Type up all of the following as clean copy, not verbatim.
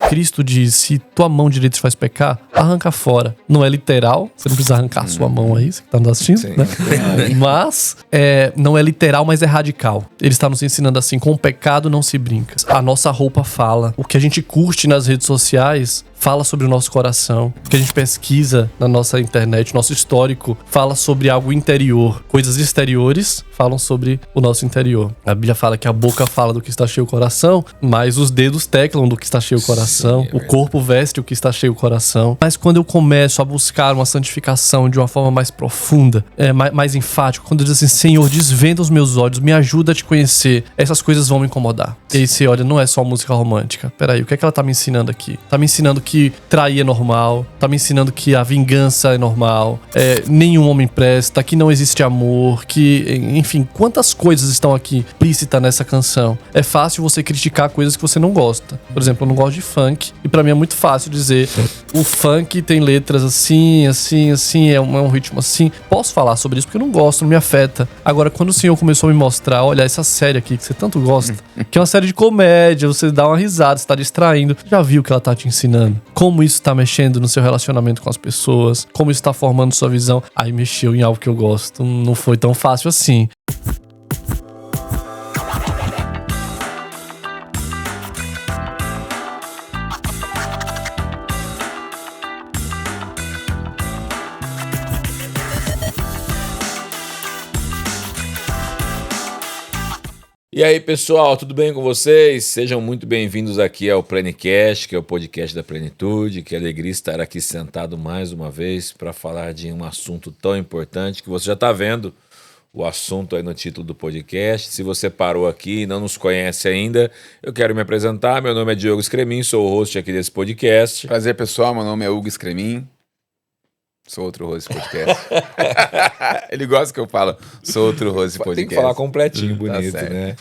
Cristo diz, se tua mão direita te faz pecar, arranca fora. Não é literal, você não precisa arrancar a sua mão aí, você que tá nos assistindo, Sim. né? Mas, não é literal, mas é radical. Ele está nos ensinando assim, com o pecado não se brinca. A nossa roupa fala. O que a gente curte nas redes sociais fala sobre o nosso coração. O que a gente pesquisa na nossa internet, nosso histórico, fala sobre algo interior. Coisas exteriores falam sobre o nosso interior. A Bíblia fala que a boca fala do que está cheio o coração, mas os dedos teclam do que está cheio o coração. Sim, o corpo veste o que está cheio o coração. Mas quando eu começo a buscar uma santificação de uma forma mais profunda, mais enfática, quando eu digo assim, Senhor, desvenda os meus olhos, me ajuda a te conhecer, essas coisas vão me incomodar. E aí você olha, não é só música romântica. Peraí, o que é que ela tá me ensinando aqui? Tá me ensinando que trair é normal, tá me ensinando que a vingança é normal, nenhum homem presta, que não existe amor, que, enfim, quantas coisas estão aqui implícitas nessa canção. É fácil você criticar coisas que você não gosta. Por exemplo, eu não gosto de funk, e pra mim é muito fácil dizer, o funk tem letras assim, assim, assim, é um ritmo assim. Posso falar sobre isso porque eu não gosto, não me afeta. Agora, quando o Senhor começou a me mostrar, olha, essa série aqui que você tanto gosta, que é uma série de comédia, você dá uma risada, você tá distraindo, já viu o que ela tá te ensinando? Como isso tá mexendo no seu relacionamento com as pessoas, como isso tá formando sua visão. Aí mexeu em algo que eu gosto, não foi tão fácil assim. E aí, pessoal, tudo bem com vocês? Sejam muito bem-vindos aqui ao Plenicast, que é o podcast da Plenitude. Que alegria estar aqui sentado mais uma vez para falar de um assunto tão importante que você já está vendo o assunto aí no título do podcast. Se você parou aqui e não nos conhece ainda, eu quero me apresentar. Meu nome é Diogo Scremin, sou o host aqui desse podcast. Prazer, pessoal. Meu nome é Hugo Scremin. Sou outro host podcast. Ele gosta que eu falo, sou outro host podcast. Tem que falar completinho, bonito, tá, né?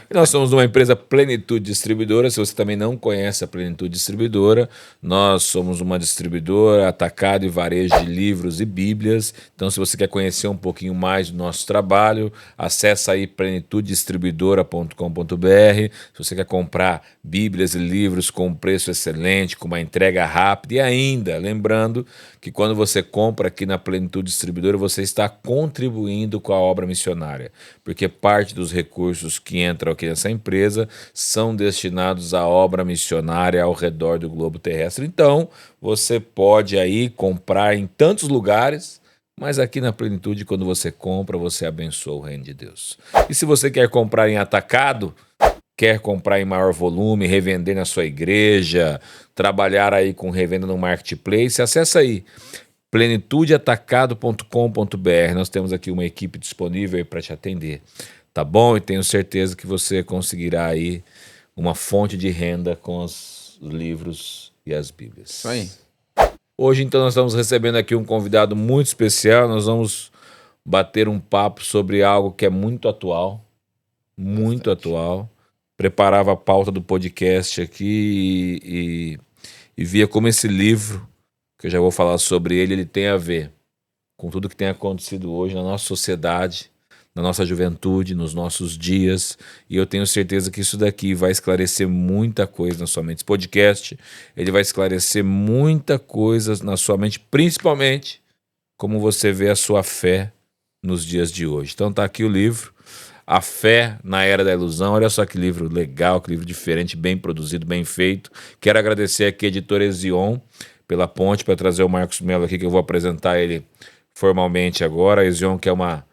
E nós somos uma empresa Plenitude Distribuidora. Se você também não conhece a Plenitude Distribuidora, nós somos uma distribuidora, atacado e varejo de livros e bíblias. Então, se você quer conhecer um pouquinho mais do nosso trabalho, acessa aí plenitudedistribuidora.com.br. Se você quer comprar bíblias e livros com um preço excelente, com uma entrega rápida e ainda, lembrando que quando você compra aqui na Plenitude Distribuidora, você está contribuindo com a obra missionária, porque parte dos recursos que entram aqui nessa empresa são destinados à obra missionária ao redor do globo terrestre. Então, você pode aí comprar em tantos lugares, mas aqui na Plenitude, quando você compra, você abençoa o reino de Deus. E se você quer comprar em atacado, quer comprar em maior volume, revender na sua igreja, trabalhar aí com revenda no marketplace, acessa aí plenitudeatacado.com.br. Nós temos aqui uma equipe disponível para te atender, tá bom? E tenho certeza que você conseguirá aí uma fonte de renda com os livros e as bíblias. Isso aí. Hoje, então, nós estamos recebendo aqui um convidado muito especial. Nós vamos bater um papo sobre algo que é muito atual, muito atual. Preparava a pauta do podcast aqui e via como esse livro, que eu já vou falar sobre ele tem a ver com tudo que tem acontecido hoje na nossa sociedade, na nossa juventude, nos nossos dias, e eu tenho certeza que isso daqui vai esclarecer muita coisa na sua mente. Esse podcast, ele vai esclarecer muita coisa na sua mente, principalmente como você vê a sua fé nos dias de hoje. Então tá aqui o livro, A Fé na Era da Ilusão. Olha só que livro legal, que livro diferente, bem produzido, bem feito. Quero agradecer aqui a editora Ezion pela ponte para trazer o Marcos Mello aqui, que eu vou apresentar ele formalmente agora. A Ezion, que é uma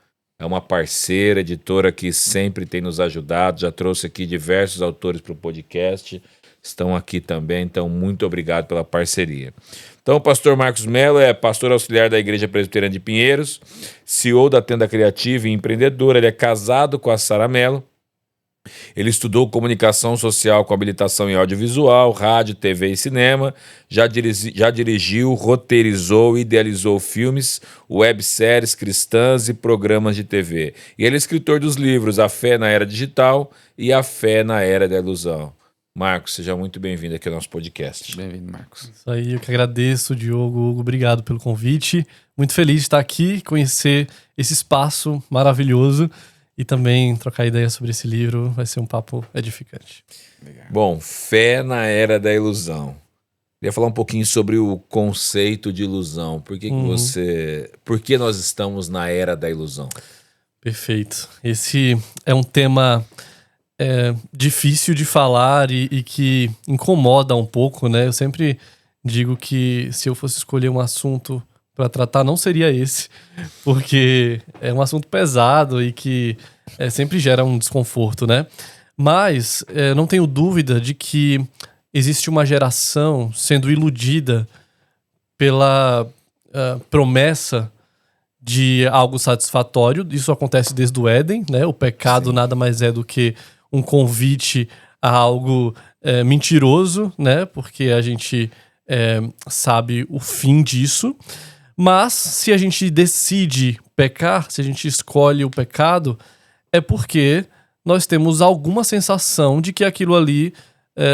parceira, editora que sempre tem nos ajudado, já trouxe aqui diversos autores para o podcast, estão aqui também, então muito obrigado pela parceria. Então o pastor Marcos Mello é pastor auxiliar da Igreja Presbiteriana de Pinheiros, CEO da Tenda Criativa e empreendedor. Ele é casado com a Sara Mello. Ele estudou comunicação social com habilitação em audiovisual, rádio, TV e cinema, já dirigiu, roteirizou e idealizou filmes, webséries cristãs e programas de TV. E ele é escritor dos livros A Fé na Era Digital e A Fé na Era da Ilusão. Marcos, seja muito bem-vindo aqui ao nosso podcast. Bem-vindo, Marcos. Isso aí, eu que agradeço, Diogo, Hugo, obrigado pelo convite. Muito feliz de estar aqui, conhecer esse espaço maravilhoso. E também trocar ideia sobre esse livro vai ser um papo edificante. Legal. Bom, Fé na Era da Ilusão. Queria falar um pouquinho sobre o conceito de ilusão. Por que por que nós estamos na era da ilusão? Perfeito. Esse é um tema difícil de falar e que incomoda um pouco, né? Eu sempre digo que se eu fosse escolher um assunto para tratar, não seria esse, porque é um assunto pesado e que sempre gera um desconforto, né? Mas não tenho dúvida de que existe uma geração sendo iludida pela promessa de algo satisfatório. Isso acontece desde o Éden, né? O pecado nada mais é do que um convite a algo mentiroso, né? Porque a gente sabe o fim disso. Mas se a gente decide pecar, se a gente escolhe o pecado, é porque nós temos alguma sensação de que aquilo ali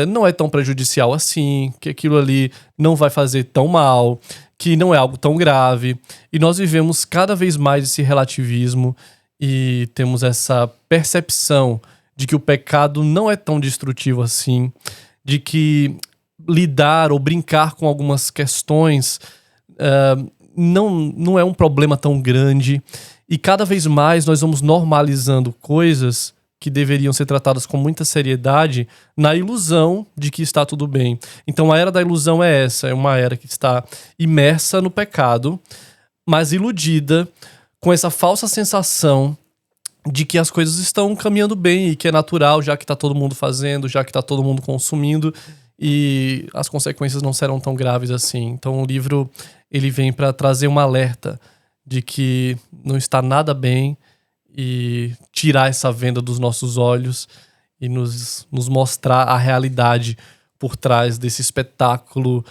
não é tão prejudicial assim, que aquilo ali não vai fazer tão mal, que não é algo tão grave. E nós vivemos cada vez mais esse relativismo e temos essa percepção de que o pecado não é tão destrutivo assim, de que lidar ou brincar com algumas questões não é um problema tão grande. E cada vez mais nós vamos normalizando coisas que deveriam ser tratadas com muita seriedade na ilusão de que está tudo bem. Então a era da ilusão é essa, é uma era que está imersa no pecado, mas iludida com essa falsa sensação de que as coisas estão caminhando bem e que é natural, já que está todo mundo fazendo, já que está todo mundo consumindo, e as consequências não serão tão graves assim. Então o livro ele vem para trazer um alerta de que não está nada bem e tirar essa venda dos nossos olhos e nos mostrar a realidade por trás desse espetáculo,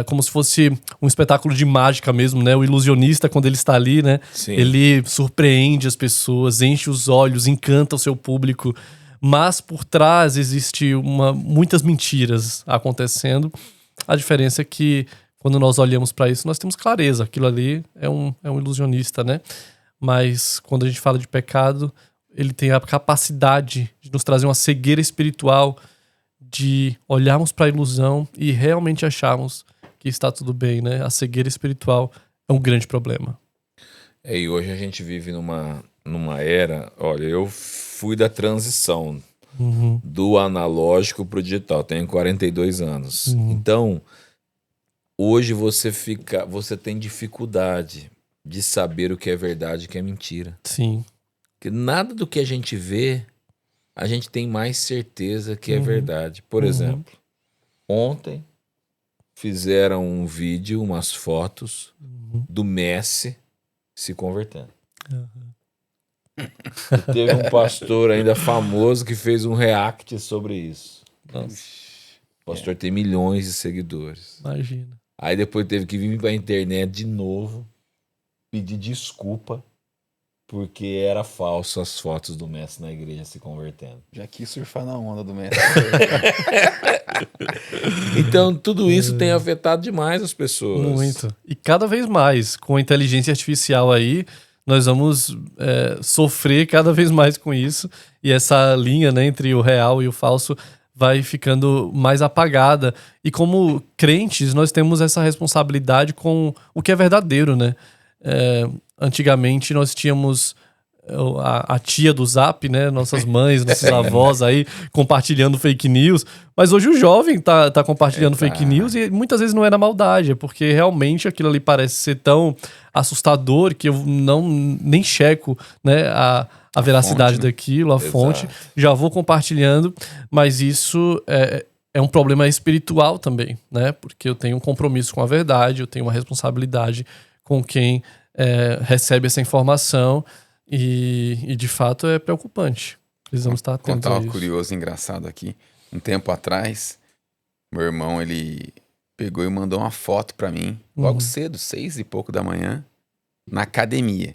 como se fosse um espetáculo de mágica mesmo, né? O ilusionista, quando ele está ali, né? Sim. Ele surpreende as pessoas, enche os olhos, encanta o seu público, mas por trás existe muitas mentiras acontecendo. A diferença é que quando nós olhamos para isso, nós temos clareza. Aquilo ali é um ilusionista, né? Mas quando a gente fala de pecado, ele tem a capacidade de nos trazer uma cegueira espiritual, de olharmos para a ilusão e realmente acharmos que está tudo bem, né? A cegueira espiritual é um grande problema. E hoje a gente vive numa era... Olha, eu fui da transição do analógico para o digital. Tenho 42 anos. Então, hoje você tem dificuldade de saber o que é verdade e o que é mentira. Sim. Porque nada do que a gente vê, a gente tem mais certeza que é verdade. Por exemplo, ontem fizeram um vídeo, umas fotos do Messi se convertendo. E teve um pastor ainda famoso que fez um react sobre isso. Nossa. O pastor tem milhões de seguidores. Imagina. Aí depois teve que vir pra internet de novo pedir desculpa porque era falso as fotos do Messi na igreja se convertendo. Já quis surfar na onda do Messi. Então tudo isso tem afetado demais as pessoas. Muito. E cada vez mais, com a inteligência artificial aí, nós vamos sofrer cada vez mais com isso. E essa linha, né, entre o real e o falso vai ficando mais apagada. E como crentes, nós temos essa responsabilidade com o que é verdadeiro, né? Antigamente nós tínhamos a tia do Zap, né? Nossas mães, nossos avós aí compartilhando fake news. Mas hoje o jovem tá compartilhando fake news e muitas vezes não é na maldade, é porque realmente aquilo ali parece ser tão assustador que eu nem checo, né, a veracidade daquilo, a fonte. Já vou compartilhando, mas isso é um problema espiritual também, né? Porque eu tenho um compromisso com a verdade, eu tenho uma responsabilidade com quem recebe essa informação e de fato é preocupante. Precisamos estar atentos Contar a um isso. curioso engraçado aqui. Um tempo atrás, meu irmão, ele pegou e mandou uma foto pra mim, logo cedo, 6 e pouco da manhã, na academia.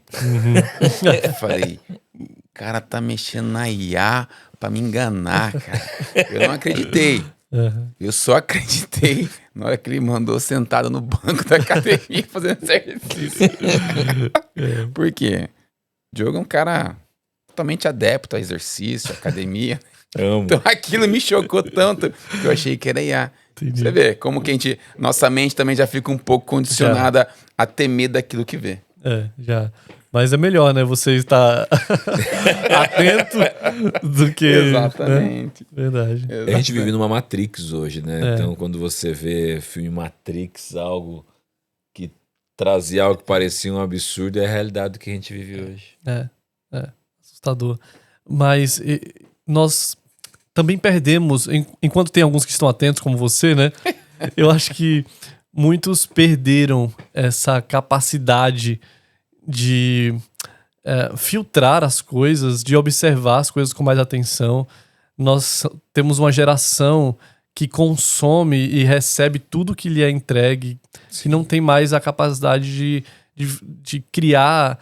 Eu falei, o cara tá mexendo na IA pra me enganar, cara. Eu não acreditei. Eu só acreditei na hora que ele mandou sentado no banco da academia fazendo exercício. Por quê? O Diogo é um cara totalmente adepto a exercício, academia. Amo. Então aquilo me chocou tanto que eu achei que era IA. Entendi. Você vê como que nossa mente também já fica um pouco condicionada a temer daquilo que vê. Já. Mas é melhor, né? Você estar atento do que... Exatamente. Né? Verdade. A gente vive numa Matrix hoje, né? É. Então, quando você vê filme Matrix, algo que trazia algo que parecia um absurdo, é a realidade do que a gente vive hoje. Assustador. Mas nós também perdemos, enquanto tem alguns que estão atentos, como você, né? Eu acho que muitos perderam essa capacidade de filtrar as coisas, de observar as coisas com mais atenção. Nós temos uma geração que consome e recebe tudo que lhe é entregue, que não tem mais a capacidade de criar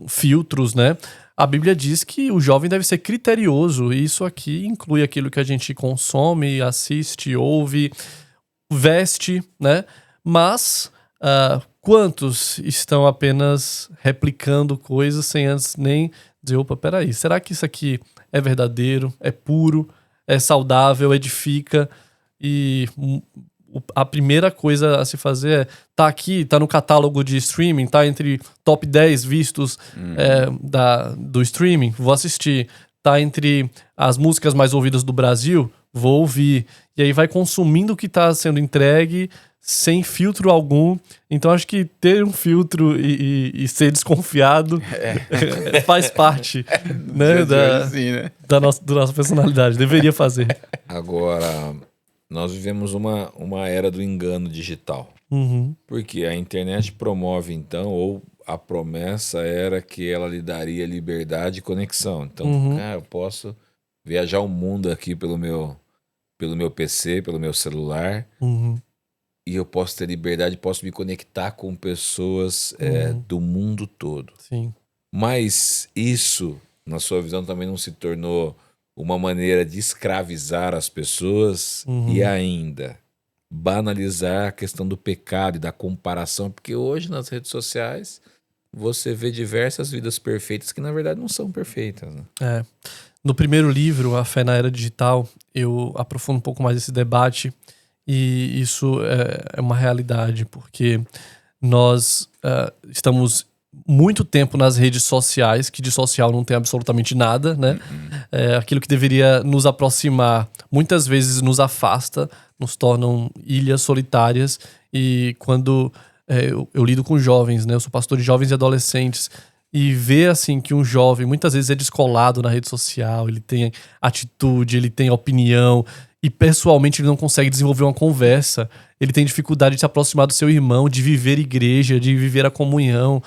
filtros, né? A Bíblia diz que o jovem deve ser criterioso, e isso aqui inclui aquilo que a gente consome, assiste, ouve, veste, né? Mas quantos estão apenas replicando coisas sem antes nem dizer, opa, peraí, será que isso aqui é verdadeiro, é puro, é saudável, edifica? E a primeira coisa a se fazer é, tá aqui, tá no catálogo de streaming, tá entre top 10 vistos do streaming, vou assistir. Tá entre as músicas mais ouvidas do Brasil, vou ouvir. E aí vai consumindo o que tá sendo entregue sem filtro algum. Então acho que ter um filtro e ser desconfiado faz parte né, da nossa personalidade. Deveria fazer. Agora, nós vivemos uma era do engano digital. Uhum. Porque a internet promove, então, ou a promessa era que ela lhe daria liberdade e conexão. Então, cara, eu posso viajar o mundo aqui pelo meu PC, pelo meu celular, e eu posso ter liberdade, posso me conectar com pessoas do mundo todo. Sim. Mas isso, na sua visão, também não se tornou uma maneira de escravizar as pessoas e ainda banalizar a questão do pecado e da comparação, porque hoje nas redes sociais você vê diversas vidas perfeitas que na verdade não são perfeitas, né? No primeiro livro, A Fé na Era Digital, eu aprofundo um pouco mais esse debate, e isso é uma realidade, porque nós estamos muito tempo nas redes sociais, que de social não tem absolutamente nada, né? Aquilo que deveria nos aproximar, muitas vezes nos afasta, nos tornam ilhas solitárias. E quando eu lido com jovens, né? Eu sou pastor de jovens e adolescentes, e ver assim que um jovem muitas vezes é descolado na rede social, ele tem atitude, ele tem opinião, e pessoalmente ele não consegue desenvolver uma conversa, ele tem dificuldade de se aproximar do seu irmão, de viver igreja, de viver a comunhão.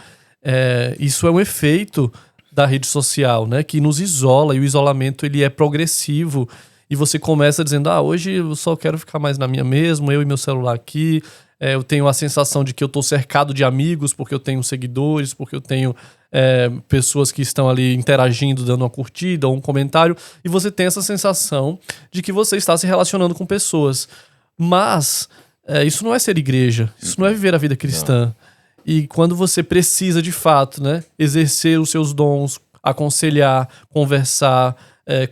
Isso é um efeito da rede social, né? Que nos isola, e o isolamento ele é progressivo, e você começa dizendo, hoje eu só quero ficar mais na minha mesmo, eu e meu celular aqui, eu tenho a sensação de que eu tô cercado de amigos, porque eu tenho seguidores, porque eu tenho pessoas que estão ali interagindo, dando uma curtida ou um comentário, e você tem essa sensação de que você está se relacionando com pessoas. Mas isso não é ser igreja, isso não é viver a vida cristã. Não. E quando você precisa, de fato, né, exercer os seus dons, aconselhar, conversar,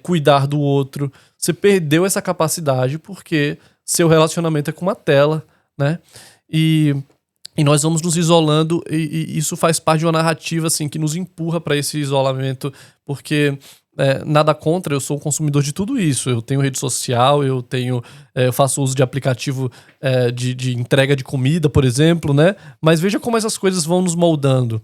cuidar do outro, você perdeu essa capacidade porque seu relacionamento é com uma tela, né? E nós vamos nos isolando, e isso faz parte de uma narrativa assim, que nos empurra para esse isolamento, porque nada contra, eu sou um consumidor de tudo isso. Eu tenho rede social, eu faço uso de aplicativo de entrega de comida, por exemplo, né? Mas veja como essas coisas vão nos moldando.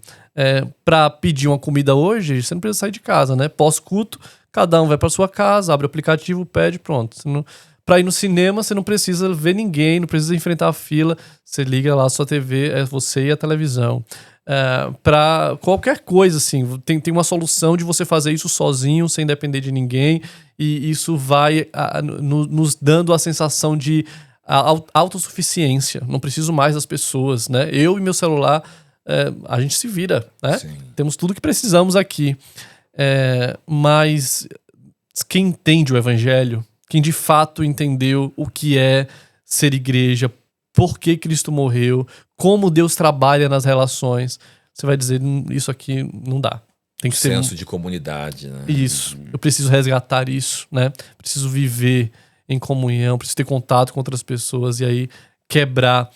Para pedir uma comida hoje, você não precisa sair de casa, né? Pós-culto, cada um vai para sua casa, abre o aplicativo, pede, pronto. Para ir no cinema, você não precisa ver ninguém, não precisa enfrentar a fila, você liga lá a sua TV, é você e a televisão. Para qualquer coisa, assim, tem uma solução de você fazer isso sozinho, sem depender de ninguém, e isso vai nos dando a sensação de autossuficiência. Não preciso mais das pessoas, né? Eu e meu celular, a gente se vira, né? Sim. Temos tudo que precisamos aqui. Mas quem entende o evangelho, quem de fato entendeu o que é ser igreja, por que Cristo morreu, como Deus trabalha nas relações, você vai dizer, isso aqui não dá. Tem que ser senso de comunidade, né? isso. Eu preciso resgatar isso, né? Preciso viver em comunhão, preciso ter contato com outras pessoas e aí quebrar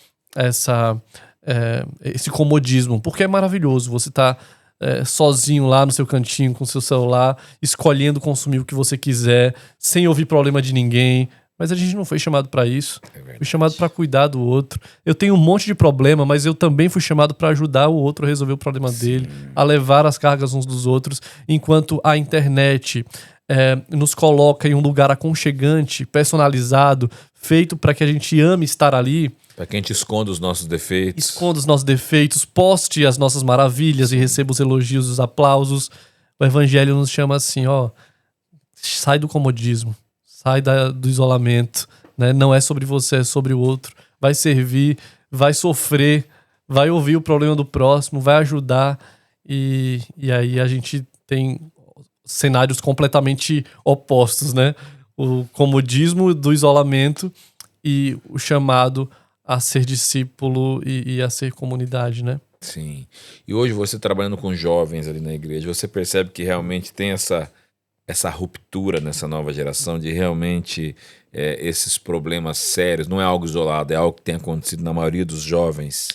esse comodismo. Porque é maravilhoso você tá sozinho lá no seu cantinho com o seu celular, escolhendo consumir o que você quiser, sem ouvir problema de ninguém. Mas a gente não foi chamado para isso. Fui chamado para cuidar do outro. Eu tenho um monte de problema, mas eu também fui chamado para ajudar o outro a resolver o problema dele, a levar as cargas uns dos outros, enquanto a internet nos coloca em um lugar aconchegante, personalizado, feito para que a gente ame estar ali. Para que a gente esconda os nossos defeitos. Esconda os nossos defeitos, poste as nossas maravilhas e receba os elogios, os aplausos. O evangelho nos chama assim, sai do comodismo. Sai do isolamento, né? Não é sobre você, é sobre o outro. Vai servir, vai sofrer, vai ouvir o problema do próximo, vai ajudar. E aí a gente tem cenários completamente opostos, né? O comodismo do isolamento e o chamado a ser discípulo e a ser comunidade, né? Sim. E hoje você trabalhando com jovens ali na igreja, você percebe que realmente tem essa ruptura nessa nova geração de realmente esses problemas sérios. Não é algo isolado, é algo que tem acontecido na maioria dos jovens.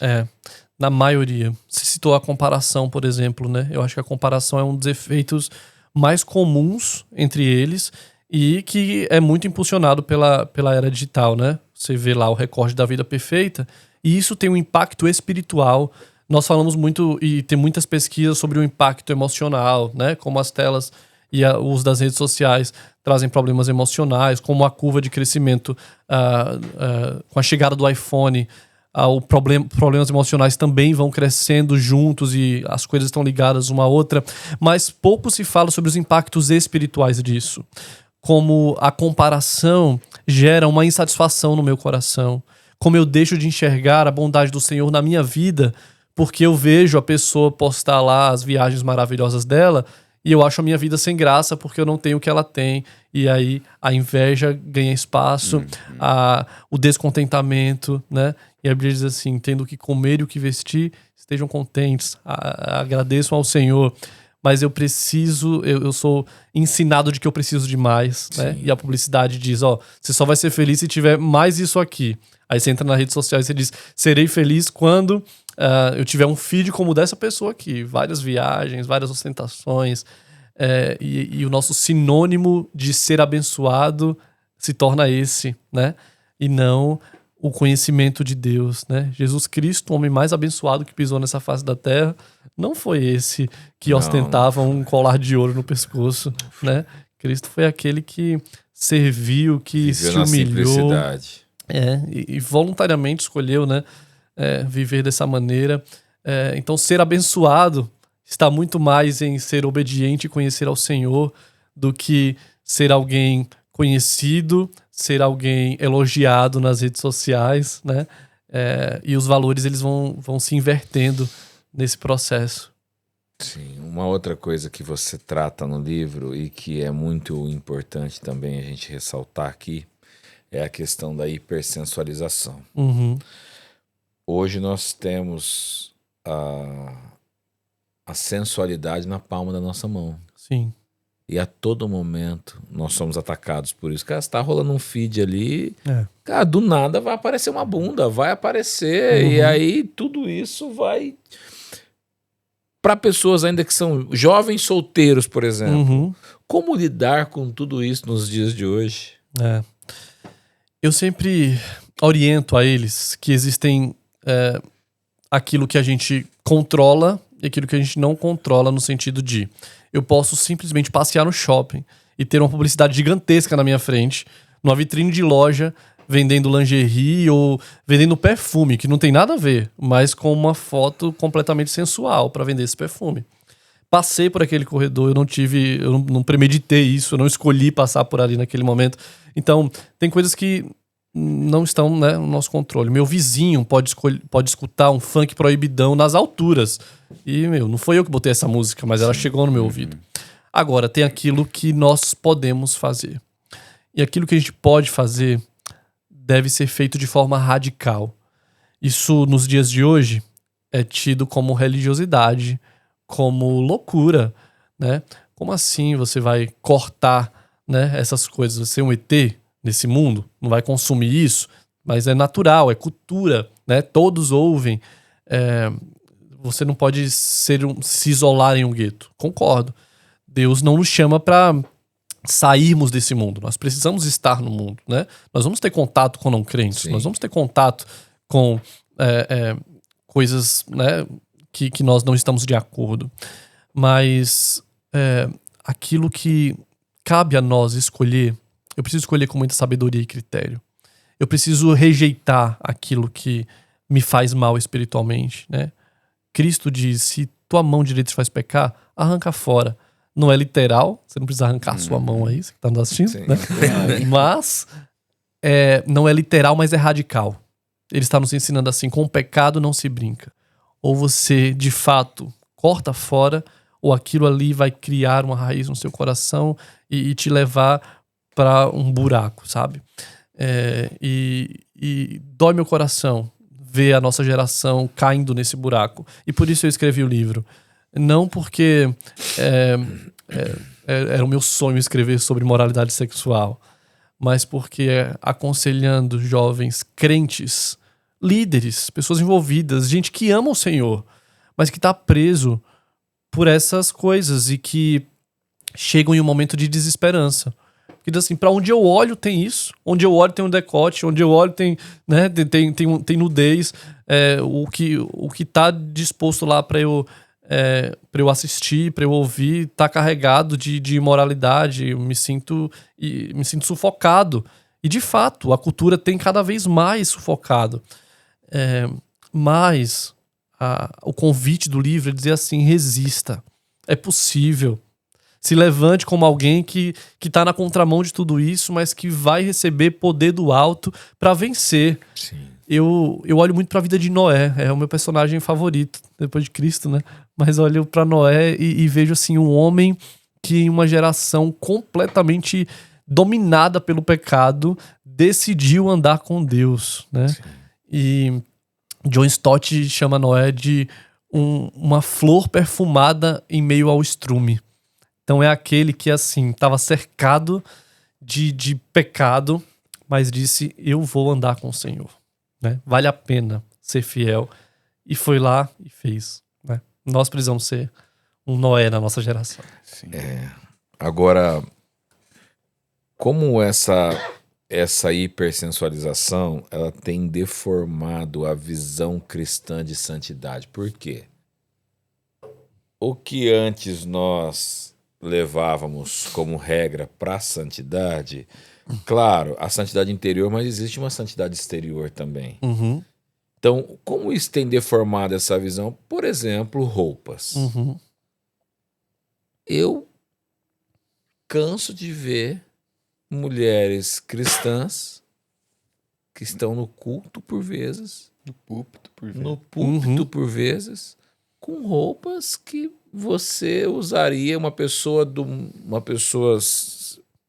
Na maioria. Você citou a comparação, por exemplo, né? Eu acho que a comparação é um dos efeitos mais comuns entre eles e que é muito impulsionado pela era digital, né? Você vê lá o recorte da vida perfeita e isso tem um impacto espiritual. Nós falamos muito e tem muitas pesquisas sobre o impacto emocional, né? Como as telas e o uso das redes sociais trazem problemas emocionais, como a curva de crescimento com a chegada do iPhone, problemas emocionais também vão crescendo juntos e as coisas estão ligadas uma à outra, mas pouco se fala sobre os impactos espirituais disso. Como a comparação gera uma insatisfação no meu coração, como eu deixo de enxergar a bondade do Senhor na minha vida, porque eu vejo a pessoa postar lá as viagens maravilhosas dela e eu acho a minha vida sem graça porque eu não tenho o que ela tem. E aí a inveja ganha espaço, o descontentamento, né? E a Bíblia diz assim, tendo o que comer e o que vestir, estejam contentes, agradeçam ao Senhor. Mas eu sou ensinado de que eu preciso de mais, né? E a publicidade diz, você só vai ser feliz se tiver mais isso aqui. Aí você entra na rede social e você diz, serei feliz quando eu tiver um feed como o dessa pessoa aqui. Várias viagens, várias ostentações. E o nosso sinônimo de ser abençoado se torna esse, né? E não o conhecimento de Deus, né? Jesus Cristo, o homem mais abençoado que pisou nessa face da terra, não foi esse que ostentava um colar de ouro no pescoço, né? Cristo foi aquele que serviu, que se humilhou. E voluntariamente escolheu, né? Viver dessa maneira. Então, ser abençoado está muito mais em ser obediente e conhecer ao Senhor do que ser alguém conhecido, ser alguém elogiado nas redes sociais, né? E os valores eles vão se invertendo nesse processo. Sim, uma outra coisa que você trata no livro e que é muito importante também a gente ressaltar aqui é a questão da hipersensualização. Hoje nós temos a sensualidade na palma da nossa mão. Sim. E a todo momento nós somos atacados por isso. Cara, você tá rolando um feed ali, cara, do nada vai aparecer uma bunda, vai aparecer, e aí tudo isso vai... Para pessoas ainda que são jovens solteiros, por exemplo, como lidar com tudo isso nos dias de hoje? Eu sempre oriento a eles que existem aquilo que a gente controla e aquilo que a gente não controla, no sentido de eu posso simplesmente passear no shopping e ter uma publicidade gigantesca na minha frente, numa vitrine de loja, vendendo lingerie ou vendendo perfume, que não tem nada a ver, mas com uma foto completamente sensual para vender esse perfume. Passei por aquele corredor, eu não premeditei isso, eu não escolhi passar por ali naquele momento. Então, tem coisas que não estão, né, no nosso controle. Meu vizinho pode escutar um funk proibidão nas alturas. E, não foi eu que botei essa música, mas ela chegou no meu ouvido. Agora, tem aquilo que nós podemos fazer. E aquilo que a gente pode fazer deve ser feito de forma radical. Isso, nos dias de hoje, é tido como religiosidade, como loucura. né? Como assim você vai cortar, né, essas coisas? Você é um ET nesse mundo? Não vai consumir isso? Mas é natural, é cultura, né? Todos ouvem. Você não pode se isolar em um gueto. Concordo. Deus não nos chama para sairmos desse mundo. Nós precisamos estar no mundo, né? Nós vamos ter contato com não crentes. Sim. Nós vamos ter contato com coisas, né, que nós não estamos de acordo. Mas aquilo que cabe a nós escolher, eu preciso escolher com muita sabedoria e critério. Eu preciso rejeitar aquilo que me faz mal espiritualmente, né? Cristo diz, se tua mão direita te faz pecar, arranca fora. Não é literal, você não precisa arrancar sua mão aí, você que tá nos assistindo, Sim. né? Mas não é literal, mas é radical. Ele está nos ensinando assim, com o pecado não se brinca. Ou você, de fato, corta fora, ou aquilo ali vai criar uma raiz no seu coração e te levar para um buraco, sabe? E dói meu coração ver a nossa geração caindo nesse buraco. E por isso eu escrevi o livro. Não porque era o meu sonho escrever sobre moralidade sexual, mas porque aconselhando jovens crentes, líderes, pessoas envolvidas, gente que ama o Senhor, mas que está preso por essas coisas e que chegam em um momento de desesperança. Porque assim, para onde eu olho tem isso, onde eu olho tem um decote, onde eu olho tem, né, tem nudez, o que tá disposto lá para eu assistir, para eu ouvir, tá carregado de imoralidade, eu me sinto sufocado. E de fato, a cultura tem cada vez mais sufocado. Mas o convite do livro é dizer assim, resista, é possível. Se levante como alguém que tá na contramão de tudo isso, mas que vai receber poder do alto para vencer. Sim. Eu olho muito pra vida de Noé, é o meu personagem favorito, depois de Cristo, né? Mas olho pra Noé e vejo assim um homem que em uma geração completamente dominada pelo pecado, decidiu andar com Deus, né? Sim. E John Stott chama Noé de uma flor perfumada em meio ao estrume. Então é aquele que, assim, estava cercado de pecado, mas disse, eu vou andar com o Senhor, né? Vale a pena ser fiel. E foi lá e fez, né? Nós precisamos ser um Noé na nossa geração. Sim. Agora, como essa hipersensualização, ela tem deformado a visão cristã de santidade. Por quê? O que antes nós levávamos como regra para a santidade, claro, a santidade interior, mas existe uma santidade exterior também. Uhum, Então, como isso tem deformado essa visão? Por exemplo, roupas. uhum, Eu canso de ver mulheres cristãs que estão no culto por vezes, No púlpito, por ver. no púlpito Uhum. por vezes, com roupas que você usaria, uma pessoa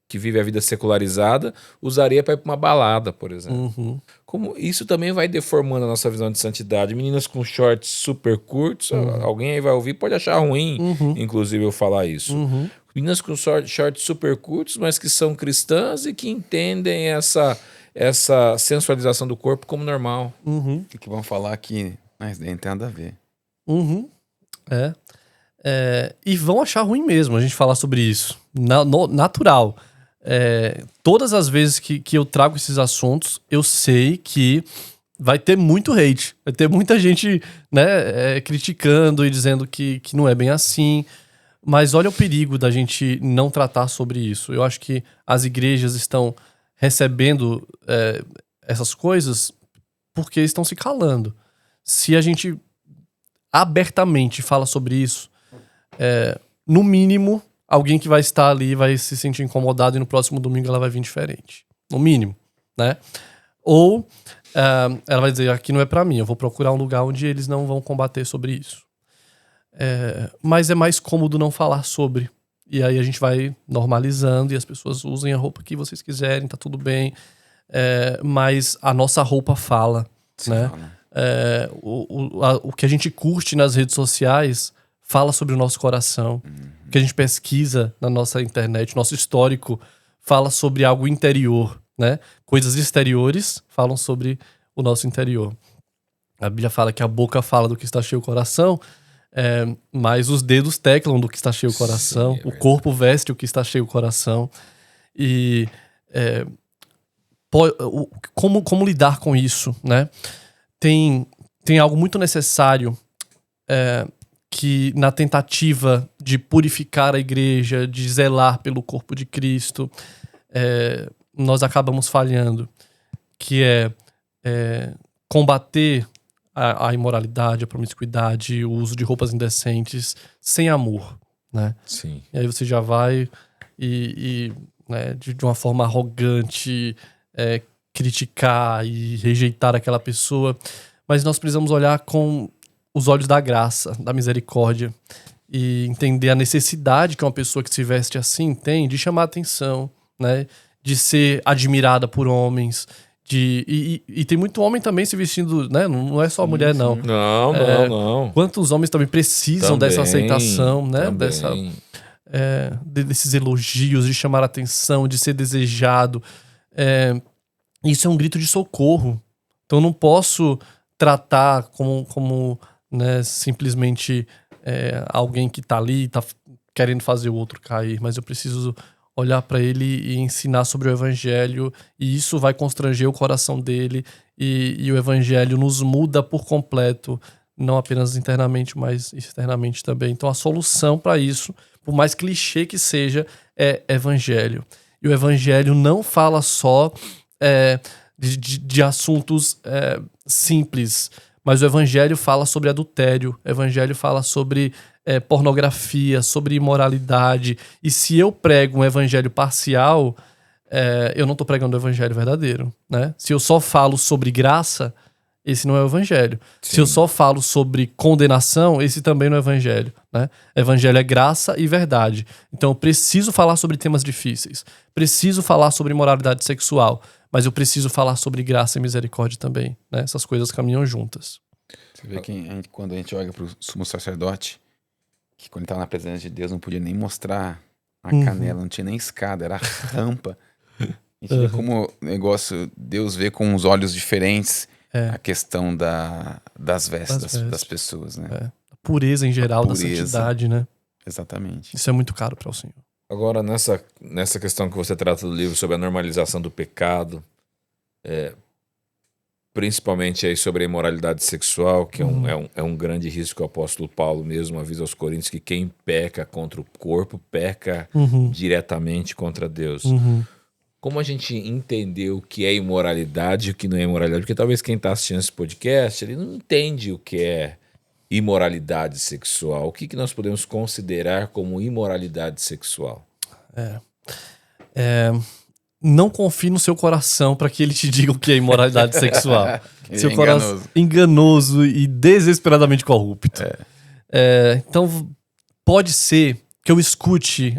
que vive a vida secularizada usaria para ir para uma balada, por exemplo. uhum, Como isso também vai deformando a nossa visão de santidade. Meninas com shorts super curtos, alguém aí vai ouvir, pode achar ruim, uhum, inclusive, eu falar isso. uhum. Meninas com shorts super curtos, mas que são cristãs e que entendem essa sensualização do corpo como normal. Uhum, O que vão falar aqui? Mas nem tem nada a ver. uhum. E vão achar ruim mesmo a gente falar sobre isso. Natural. Todas as vezes que eu trago esses assuntos, eu sei que vai ter muito hate. Vai ter muita gente, né, criticando e dizendo que não é bem assim. Mas olha o perigo da gente não tratar sobre isso. Eu acho que as igrejas estão recebendo essas coisas porque estão se calando. Se a gente abertamente fala sobre isso, no mínimo, alguém que vai estar ali vai se sentir incomodado e no próximo domingo ela vai vir diferente. No mínimo, né? Ou ela vai dizer, aqui não é pra mim, eu vou procurar um lugar onde eles não vão combater sobre isso. Mas é mais cômodo não falar sobre. E aí a gente vai normalizando e as pessoas usem a roupa que vocês quiserem, tá tudo bem. Mas a nossa roupa fala, né? Fala. O que a gente curte nas redes sociais fala sobre o nosso coração. O que a gente pesquisa na nossa internet, nosso histórico, fala sobre algo interior, né? Coisas exteriores falam sobre o nosso interior. A Bíblia fala que a boca fala do que está cheio o coração, mas os dedos teclam do que está cheio o coração. Sim, o corpo veste o que está cheio o coração. E como lidar com isso, né? Tem algo muito necessário que na tentativa de purificar a igreja, de zelar pelo corpo de Cristo, nós acabamos falhando, que é combater a imoralidade, a promiscuidade, o uso de roupas indecentes, sem amor, né? Sim. E aí você já vai né, de uma forma arrogante criticar e rejeitar aquela pessoa, mas nós precisamos olhar com os olhos da graça, da misericórdia, e entender a necessidade que uma pessoa que se veste assim tem de chamar atenção, né? De ser admirada por homens. E tem muito homem também se vestindo, né? Não é só a mulher, não. Não. Quantos homens também precisam dessa aceitação, né? Também. Desses elogios, de chamar atenção, de ser desejado. Isso é um grito de socorro. Então eu não posso tratar como né, simplesmente alguém que tá ali, tá querendo fazer o outro cair, mas eu preciso olhar para ele e ensinar sobre o evangelho, e isso vai constranger o coração dele, e o evangelho nos muda por completo, não apenas internamente, mas externamente também. Então a solução para isso, por mais clichê que seja, é evangelho. E o evangelho não fala só de assuntos simples, mas o evangelho fala sobre adultério, o evangelho fala sobre pornografia, sobre imoralidade. E se eu prego um evangelho parcial, eu não estou pregando o evangelho verdadeiro, né? Se eu só falo sobre graça, esse não é o evangelho. Sim. Se eu só falo sobre condenação, esse também não é o evangelho, né? Evangelho é graça e verdade. Então eu preciso falar sobre temas difíceis, preciso falar sobre moralidade sexual, mas eu preciso falar sobre graça e misericórdia também, né? Essas coisas caminham juntas. Você vê que quando a gente olha para o sumo sacerdote, que quando ele estava na presença de Deus não podia nem mostrar a canela, não tinha nem escada, era rampa. A gente vê como o negócio, Deus vê com os olhos diferentes a questão das vestes das pessoas, né? A pureza em geral, da pureza. santidade, né? Exatamente. Isso é muito caro para o Senhor. Agora, nessa questão que você trata do livro sobre a normalização do pecado, principalmente aí sobre a imoralidade sexual, que é um grande risco que o apóstolo Paulo mesmo avisa aos Coríntios, que quem peca contra o corpo, peca diretamente contra Deus. Como a gente entender o que é imoralidade e o que não é imoralidade? Porque talvez quem está assistindo esse podcast, ele não entende o que é imoralidade sexual. O que nós podemos considerar como imoralidade sexual? Não confie no seu coração para que ele te diga o que é imoralidade sexual. Seu coração enganoso e desesperadamente corrupto. Então, pode ser que eu escute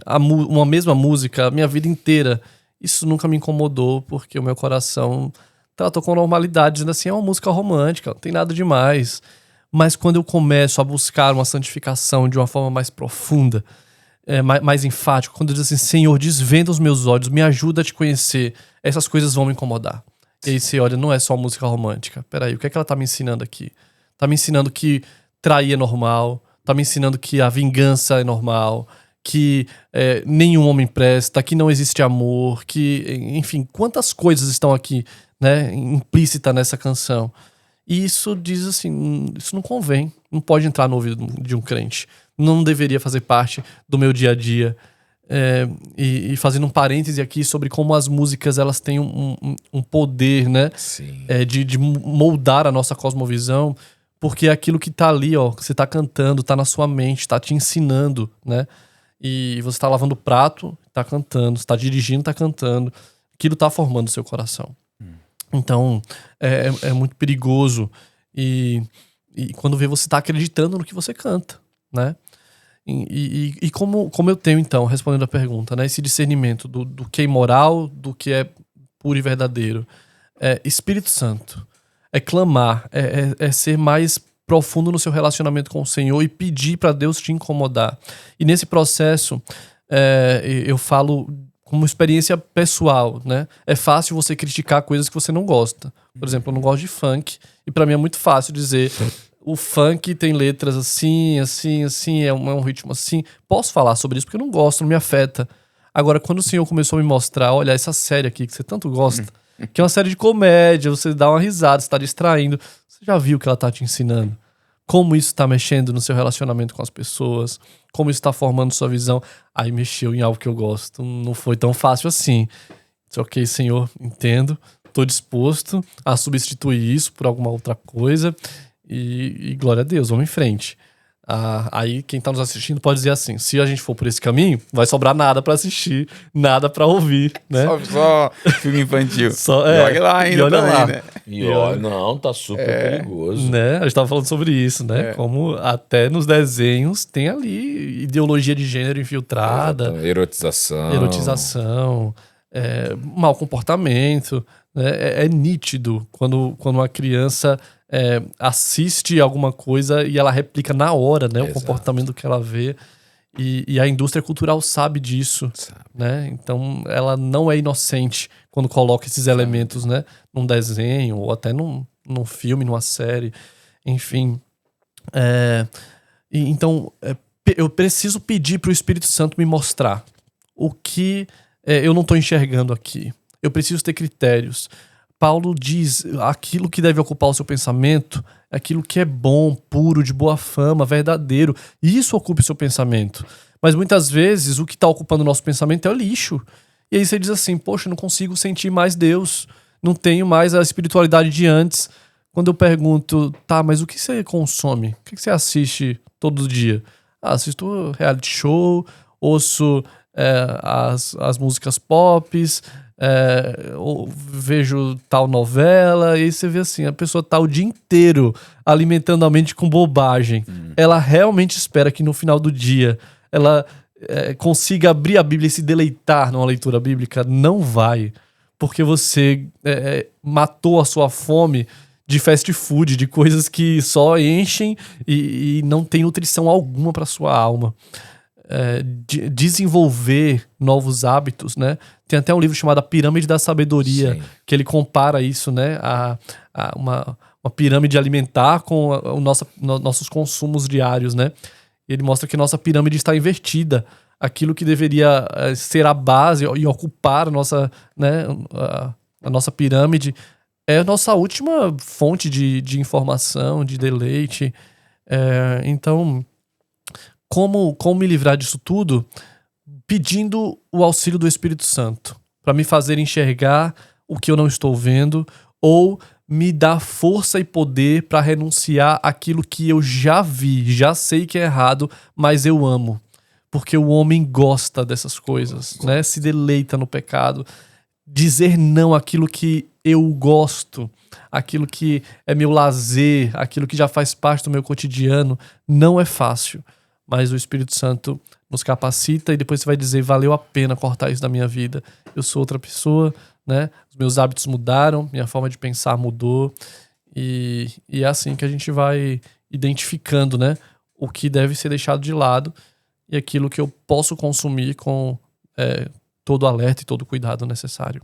uma mesma música a minha vida inteira. Isso nunca me incomodou, porque o meu coração tratou com normalidade, dizendo assim, é uma música romântica, não tem nada demais. Mas quando eu começo a buscar uma santificação de uma forma mais profunda, mais enfática, quando eu digo assim, Senhor, desvenda os meus olhos, me ajuda a te conhecer, essas coisas vão me incomodar. E aí você olha, não é só música romântica. Peraí, o que é que ela tá me ensinando aqui? Tá me ensinando que trair é normal, tá me ensinando que a vingança é normal, que nenhum homem presta, que não existe amor, que, enfim, quantas coisas estão aqui, né, implícita nessa canção. E isso diz assim, isso não convém, não pode entrar no ouvido de um crente, não deveria fazer parte do meu dia a dia. E fazendo um parêntese aqui sobre como as músicas elas têm um poder, né, de moldar a nossa cosmovisão, porque é aquilo que tá ali, ó, que você tá cantando, tá na sua mente, tá te ensinando, né? E você tá lavando o prato, tá cantando, você tá dirigindo, tá cantando. Aquilo tá formando o seu coração. Então, é muito perigoso. E quando vê, você tá acreditando no que você canta, né? E como eu tenho, então, respondendo a pergunta, né? Esse discernimento do que é imoral, do que é puro e verdadeiro. Espírito Santo. É clamar, é ser mais profundo no seu relacionamento com o Senhor e pedir para Deus te incomodar. E nesse processo, eu falo como experiência pessoal, né? É fácil você criticar coisas que você não gosta. Por exemplo, eu não gosto de funk, e para mim é muito fácil dizer o funk tem letras assim, assim, assim, é um ritmo assim. Posso falar sobre isso porque eu não gosto, não me afeta. Agora, quando o Senhor começou a me mostrar, olha, essa série aqui que você tanto gosta, que é uma série de comédia, você dá uma risada, você tá distraindo. Você já viu o que ela tá te ensinando? Como isso tá mexendo no seu relacionamento com as pessoas? Como isso tá formando sua visão? Aí mexeu em algo que eu gosto. Não foi tão fácil assim. Disse, ok, Senhor, entendo. Tô disposto a substituir isso por alguma outra coisa. E glória a Deus, vamos em frente. Aí quem tá nos assistindo pode dizer assim, se a gente for por esse caminho, vai sobrar nada pra assistir, nada pra ouvir, né? Só filme infantil. E olha lá ainda também, lá. né? E olha, não, tá super perigoso. Né? A gente tava falando sobre isso, né? Como até nos desenhos tem ali ideologia de gênero infiltrada. Erotização, mau comportamento, né? É nítido quando uma criança assiste alguma coisa e ela replica na hora, né? O comportamento que ela vê. E a indústria cultural sabe disso, né? Então ela não é inocente quando coloca esses elementos, né? Num desenho ou até num filme, numa série, enfim. Então eu preciso pedir para o Espírito Santo me mostrar o que eu não estou enxergando aqui. Eu preciso ter critérios. Paulo diz, aquilo que deve ocupar o seu pensamento é aquilo que é bom, puro, de boa fama, verdadeiro. E isso ocupa o seu pensamento. Mas muitas vezes o que está ocupando o nosso pensamento é o lixo. E aí você diz assim, poxa, eu não consigo sentir mais Deus. Não tenho mais a espiritualidade de antes. Quando eu pergunto, tá, mas o que você consome? O que você assiste todo dia? Assisto reality show, ouço as músicas pop, vejo tal novela, e aí você vê assim, a pessoa tá o dia inteiro alimentando a mente com bobagem. Ela realmente espera que no final do dia ela consiga abrir a Bíblia e se deleitar numa leitura bíblica? Não vai, porque você matou a sua fome de fast food, de coisas que só enchem e não tem nutrição alguma para sua alma. Desenvolver novos hábitos, né? Tem até um livro chamado A Pirâmide da Sabedoria, sim, que ele compara isso, né? A uma pirâmide alimentar com nossos consumos diários, né? Ele mostra que nossa pirâmide está invertida. Aquilo que deveria ser a base e ocupar a nossa pirâmide é a nossa última fonte de informação, de deleite. Então, como me livrar disso tudo? Pedindo o auxílio do Espírito Santo para me fazer enxergar o que eu não estou vendo, ou me dar força e poder para renunciar àquilo que eu já vi, já sei que é errado, mas eu amo. Porque o homem gosta dessas coisas, né? Se deleita no pecado. Dizer não àquilo que eu gosto, aquilo que é meu lazer, aquilo que já faz parte do meu cotidiano, não é fácil. Mas o Espírito Santo nos capacita e depois você vai dizer, valeu a pena cortar isso da minha vida. Eu sou outra pessoa, né? Os meus hábitos mudaram, minha forma de pensar mudou. E é assim que a gente vai identificando, né? O que deve ser deixado de lado e aquilo que eu posso consumir com todo o alerta e todo o cuidado necessário.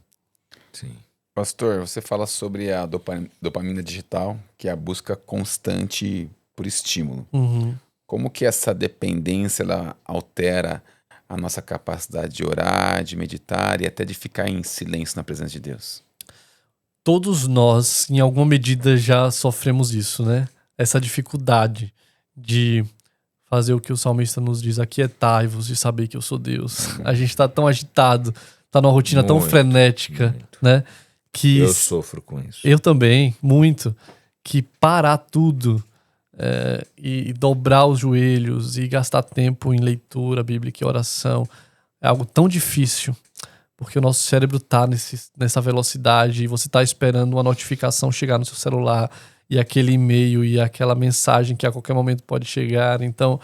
Sim. Pastor, você fala sobre a dopamina digital, que é a busca constante por estímulo. Uhum. Como que essa dependência ela altera a nossa capacidade de orar, de meditar e até de ficar em silêncio na presença de Deus? Todos nós, em alguma medida, já sofremos isso, né? Essa dificuldade de fazer o que o salmista nos diz, aquietai-vos e saber que eu sou Deus. A gente tá tão agitado, tá numa rotina tão frenética, né? Que eu sofro com isso. Eu também, muito. Que parar tudo e dobrar os joelhos e gastar tempo em leitura bíblica e oração é algo tão difícil, porque o nosso cérebro tá nessa velocidade e você tá esperando uma notificação chegar no seu celular e aquele e-mail e aquela mensagem que a qualquer momento pode chegar. Então,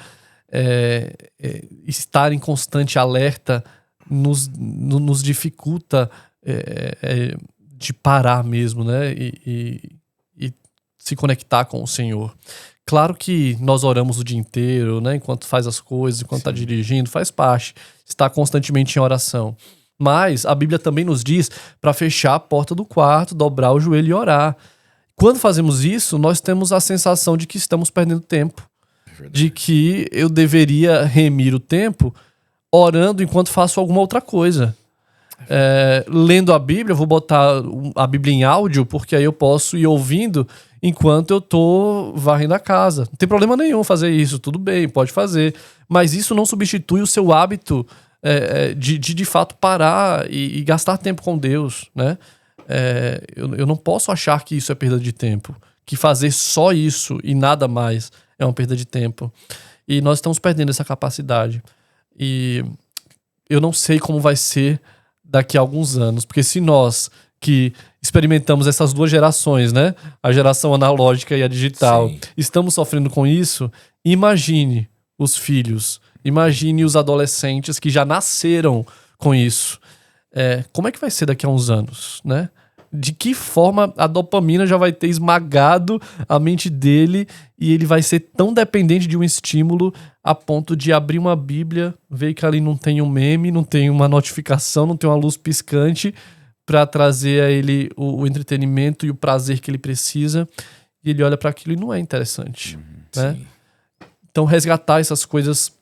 estar em constante alerta nos dificulta de parar mesmo, né? E se conectar com o Senhor. Claro que nós oramos o dia inteiro, né? Enquanto faz as coisas, enquanto está dirigindo, faz parte. Está constantemente em oração. Mas a Bíblia também nos diz para fechar a porta do quarto, dobrar o joelho e orar. Quando fazemos isso, nós temos a sensação de que estamos perdendo tempo. De que eu deveria remir o tempo orando enquanto faço alguma outra coisa. Lendo a Bíblia, eu vou botar a Bíblia em áudio, porque aí eu posso ir ouvindo enquanto eu tô varrendo a casa. Não tem problema nenhum fazer isso, tudo bem, pode fazer. Mas isso não substitui o seu hábito de fato parar e gastar tempo com Deus, né? Eu não posso achar que isso é perda de tempo. Que fazer só isso e nada mais é uma perda de tempo. E nós estamos perdendo essa capacidade. E eu não sei como vai ser daqui a alguns anos. Porque se nós que experimentamos essas duas gerações, né? A geração analógica e a digital, estamos sofrendo com isso, imagine os filhos, imagine os adolescentes que já nasceram com isso. Como é que vai ser daqui a uns anos, né? De que forma a dopamina já vai ter esmagado a mente dele e ele vai ser tão dependente de um estímulo a ponto de abrir uma Bíblia, ver que ali não tem um meme, não tem uma notificação, não tem uma luz piscante para trazer a ele o entretenimento e o prazer que ele precisa, e ele olha para aquilo e não é interessante, né? Então resgatar essas coisas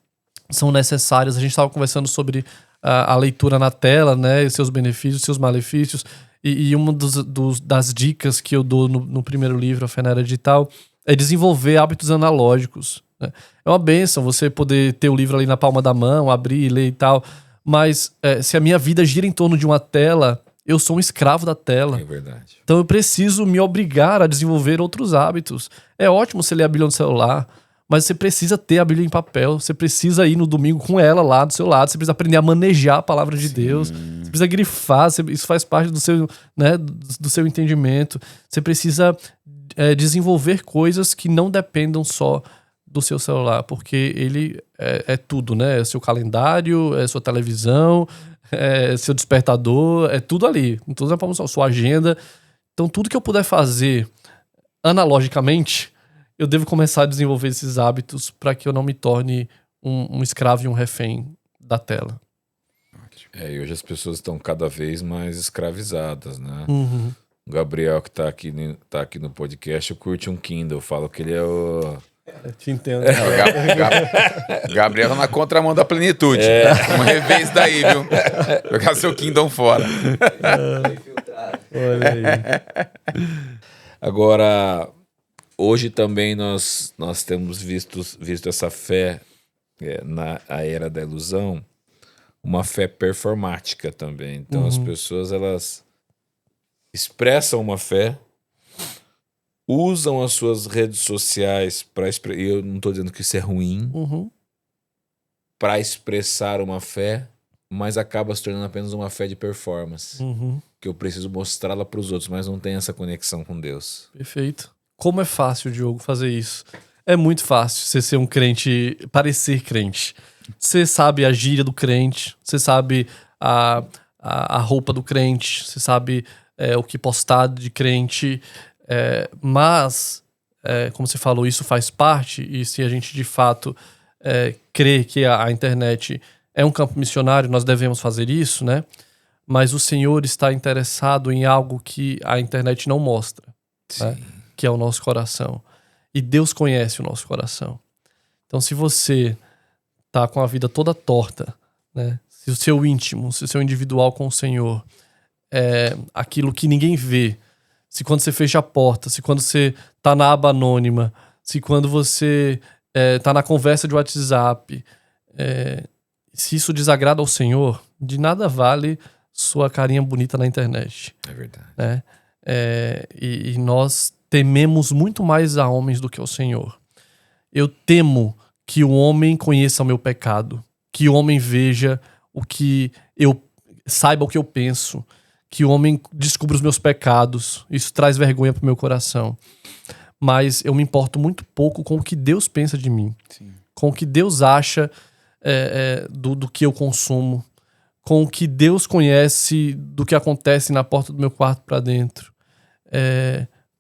são necessárias. A gente estava conversando sobre a leitura na tela, né, seus benefícios, seus malefícios. E uma das dicas que eu dou no primeiro livro, A Fé na Era Digital, é desenvolver hábitos analógicos, né? É uma bênção você poder ter o livro ali na palma da mão, abrir e ler e tal. Mas se a minha vida gira em torno de uma tela, eu sou um escravo da tela. É verdade. Então eu preciso me obrigar a desenvolver outros hábitos. É ótimo você ler a Bíblia no celular, mas você precisa ter a Bíblia em papel. Você precisa ir no domingo com ela lá do seu lado. Você precisa aprender a manejar a palavra de Deus. Você precisa grifar. Isso faz parte do seu, né, do seu entendimento. Você precisa desenvolver coisas que não dependam só do seu celular, porque ele é tudo, né? É seu calendário, é sua televisão, é seu despertador, é tudo ali. Tudo na palma da sua agenda. Então tudo que eu puder fazer analogicamente, eu devo começar a desenvolver esses hábitos para que eu não me torne um escravo e um refém da tela. E hoje as pessoas estão cada vez mais escravizadas, né? Uhum. O Gabriel, que tá aqui no podcast, curte um Kindle. Fala que ele é o... Eu te entendo. Gabriel tá na contramão da plenitude. Vamos rever isso daí, viu? Jogar seu Kingdom fora. Olha aí. Agora, hoje também nós temos visto essa fé na era da ilusão, uma fé performática também. Então as pessoas, elas expressam uma fé, usam as suas redes sociais para expressar. Eu não estou dizendo que isso é ruim, para expressar uma fé, mas acaba se tornando apenas uma fé de performance. Que eu preciso mostrá-la para os outros, mas não tem essa conexão com Deus. Perfeito. Como é fácil, Diogo, fazer isso? É muito fácil você ser um crente, parecer crente. Você sabe a gíria do crente, você sabe a roupa do crente, você sabe o que postar de crente. Mas, como você falou, isso faz parte, e se a gente de fato crê que a internet é um campo missionário, nós devemos fazer isso, né? Mas o Senhor está interessado em algo que a internet não mostra, né? Que é o nosso coração. E Deus conhece o nosso coração. Então, se você tá com a vida toda torta, né? Se o seu íntimo, se o seu individual com o Senhor é aquilo que ninguém vê, se quando você fecha a porta, se quando você tá na aba anônima, se quando você tá na conversa de WhatsApp, se isso desagrada ao Senhor, de nada vale sua carinha bonita na internet. É verdade. Né? E nós tememos muito mais a homens do que ao Senhor. Eu temo que o homem conheça o meu pecado, que o homem veja saiba o que eu penso, que o homem descubra os meus pecados. Isso traz vergonha pro meu coração. Mas eu me importo muito pouco com o que Deus pensa de mim. Sim. Com o que Deus acha do que eu consumo. Com o que Deus conhece do que acontece na porta do meu quarto para dentro.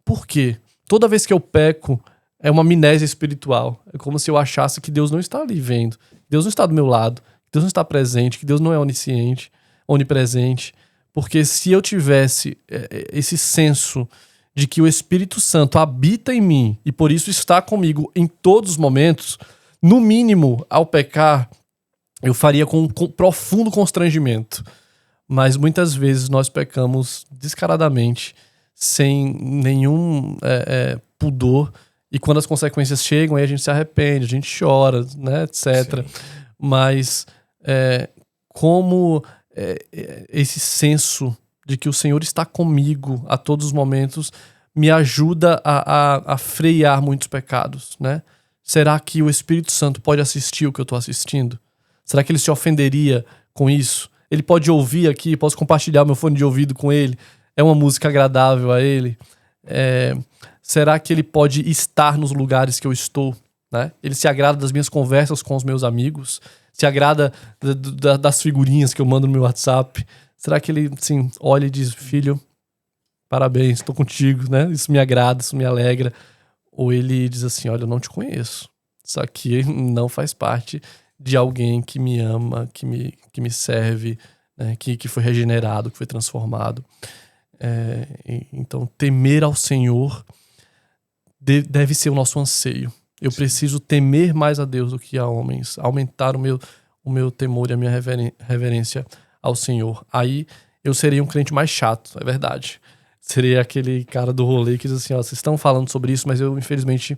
Por quê? Toda vez que eu peco, É uma amnésia espiritual. É como se eu achasse que Deus não está ali vendo. Deus não está do meu lado. Deus não está presente. Que Deus não é onisciente, onipresente. Porque se eu tivesse esse senso de que o Espírito Santo habita em mim e por isso está comigo em todos os momentos, no mínimo, ao pecar, eu faria com profundo constrangimento. Mas muitas vezes nós pecamos descaradamente, sem nenhum pudor, e quando as consequências chegam, aí a gente se arrepende, a gente chora, né, etc. Sim. Mas como esse senso de que o Senhor está comigo a todos os momentos me ajuda a frear muitos pecados, né? Será que o Espírito Santo pode assistir o que eu estou assistindo? Será que ele se ofenderia com isso? Ele pode ouvir aqui, posso compartilhar meu fone de ouvido com ele? É uma música agradável a ele? Será que ele pode estar nos lugares que eu estou? Né? Ele se agrada das minhas conversas com os meus amigos? Se agrada das figurinhas que eu mando no meu WhatsApp? Será que ele, assim, olha e diz, filho, parabéns, estou contigo, né? Isso me agrada, isso me alegra. Ou ele diz assim, olha, eu não te conheço. Isso aqui não faz parte de alguém que me ama, que me serve, né? que foi regenerado, que foi transformado. Então, temer ao Senhor deve ser o nosso anseio. Eu preciso temer mais a Deus do que a homens, aumentar o meu temor e a minha reverência ao Senhor. Aí eu seria um crente mais chato, é verdade. Seria aquele cara do rolê que diz assim, ó, vocês estão falando sobre isso, mas eu infelizmente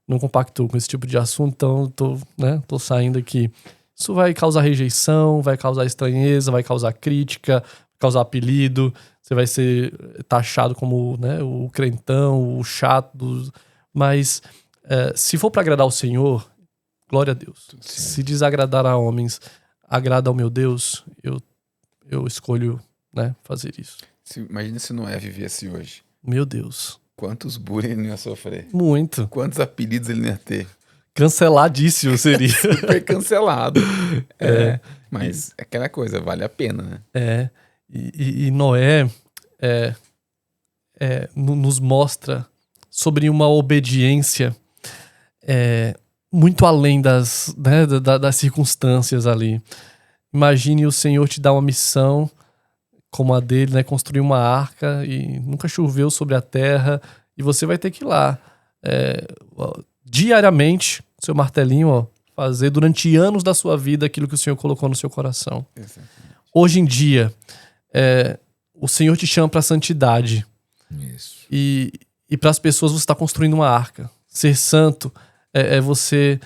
não compactuo com esse tipo de assunto, então tô saindo aqui. Isso vai causar rejeição, vai causar estranheza, vai causar crítica, vai causar apelido, você vai ser taxado como, né, o crentão, o chato, mas se for para agradar ao Senhor, glória a Deus. Sim. Se desagradar a homens, agrada ao meu Deus, eu escolho, né, fazer isso. Imagina se Noé vivesse hoje. Meu Deus. Quantos bullying ele não ia sofrer? Muito. Quantos apelidos ele não ia ter? Canceladíssimo seria. Super cancelado. Mas é aquela coisa, vale a pena, né? E Noé nos mostra sobre uma obediência muito além das circunstâncias ali. Imagine o Senhor te dar uma missão como a dele, né? Construir uma arca e nunca choveu sobre a terra e você vai ter que ir lá diariamente, seu martelinho, ó, fazer durante anos da sua vida aquilo que o Senhor colocou no seu coração. Exatamente. Hoje em dia, o Senhor te chama para santidade. Isso. E para as pessoas você está construindo uma arca. Ser santo é você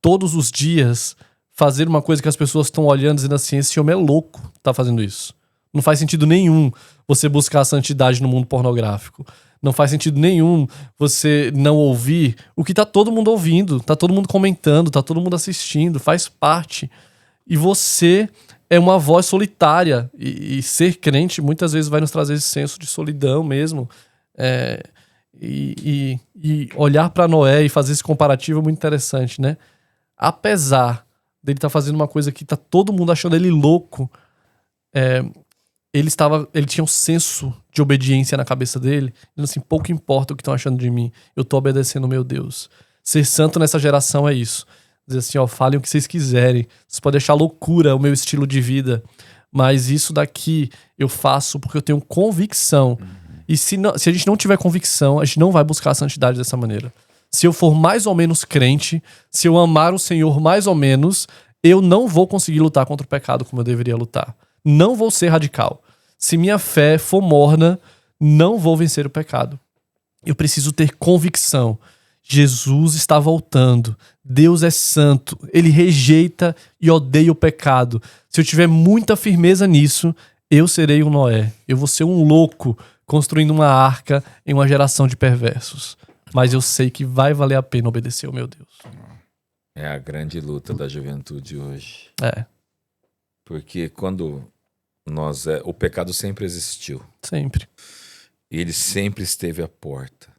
todos os dias fazer uma coisa que as pessoas estão olhando dizendo assim, esse homem é louco, tá fazendo isso. Não faz sentido nenhum você buscar a santidade no mundo pornográfico. Não faz sentido nenhum você não ouvir o que tá todo mundo ouvindo, tá todo mundo comentando, tá todo mundo assistindo, faz parte. E você é uma voz solitária. E ser crente muitas vezes vai nos trazer esse senso de solidão mesmo. E olhar para Noé e fazer esse comparativo é muito interessante, né? Apesar dele estar fazendo uma coisa que tá todo mundo achando ele louco, ele tinha um senso de obediência na cabeça dele. Ele assim, pouco importa o que estão achando de mim, eu tô obedecendo ao meu Deus. Ser santo nessa geração é isso. Dizer assim, ó, falem o que vocês quiserem. Vocês podem achar loucura o meu estilo de vida, mas isso daqui eu faço porque eu tenho convicção. E se a gente não tiver convicção, a gente não vai buscar a santidade dessa maneira. Se eu for mais ou menos crente, se eu amar o Senhor mais ou menos, eu não vou conseguir lutar contra o pecado como eu deveria lutar. Não vou ser radical. Se minha fé for morna, não vou vencer o pecado. Eu preciso ter convicção. Jesus está voltando. Deus é santo. Ele rejeita e odeia o pecado. Se eu tiver muita firmeza nisso, eu serei um Noé. Eu vou ser um louco construindo uma arca em uma geração de perversos. Mas eu sei que vai valer a pena obedecer ao meu Deus. É a grande luta da juventude hoje. Porque quando o pecado sempre existiu. Sempre. Ele sempre esteve à porta.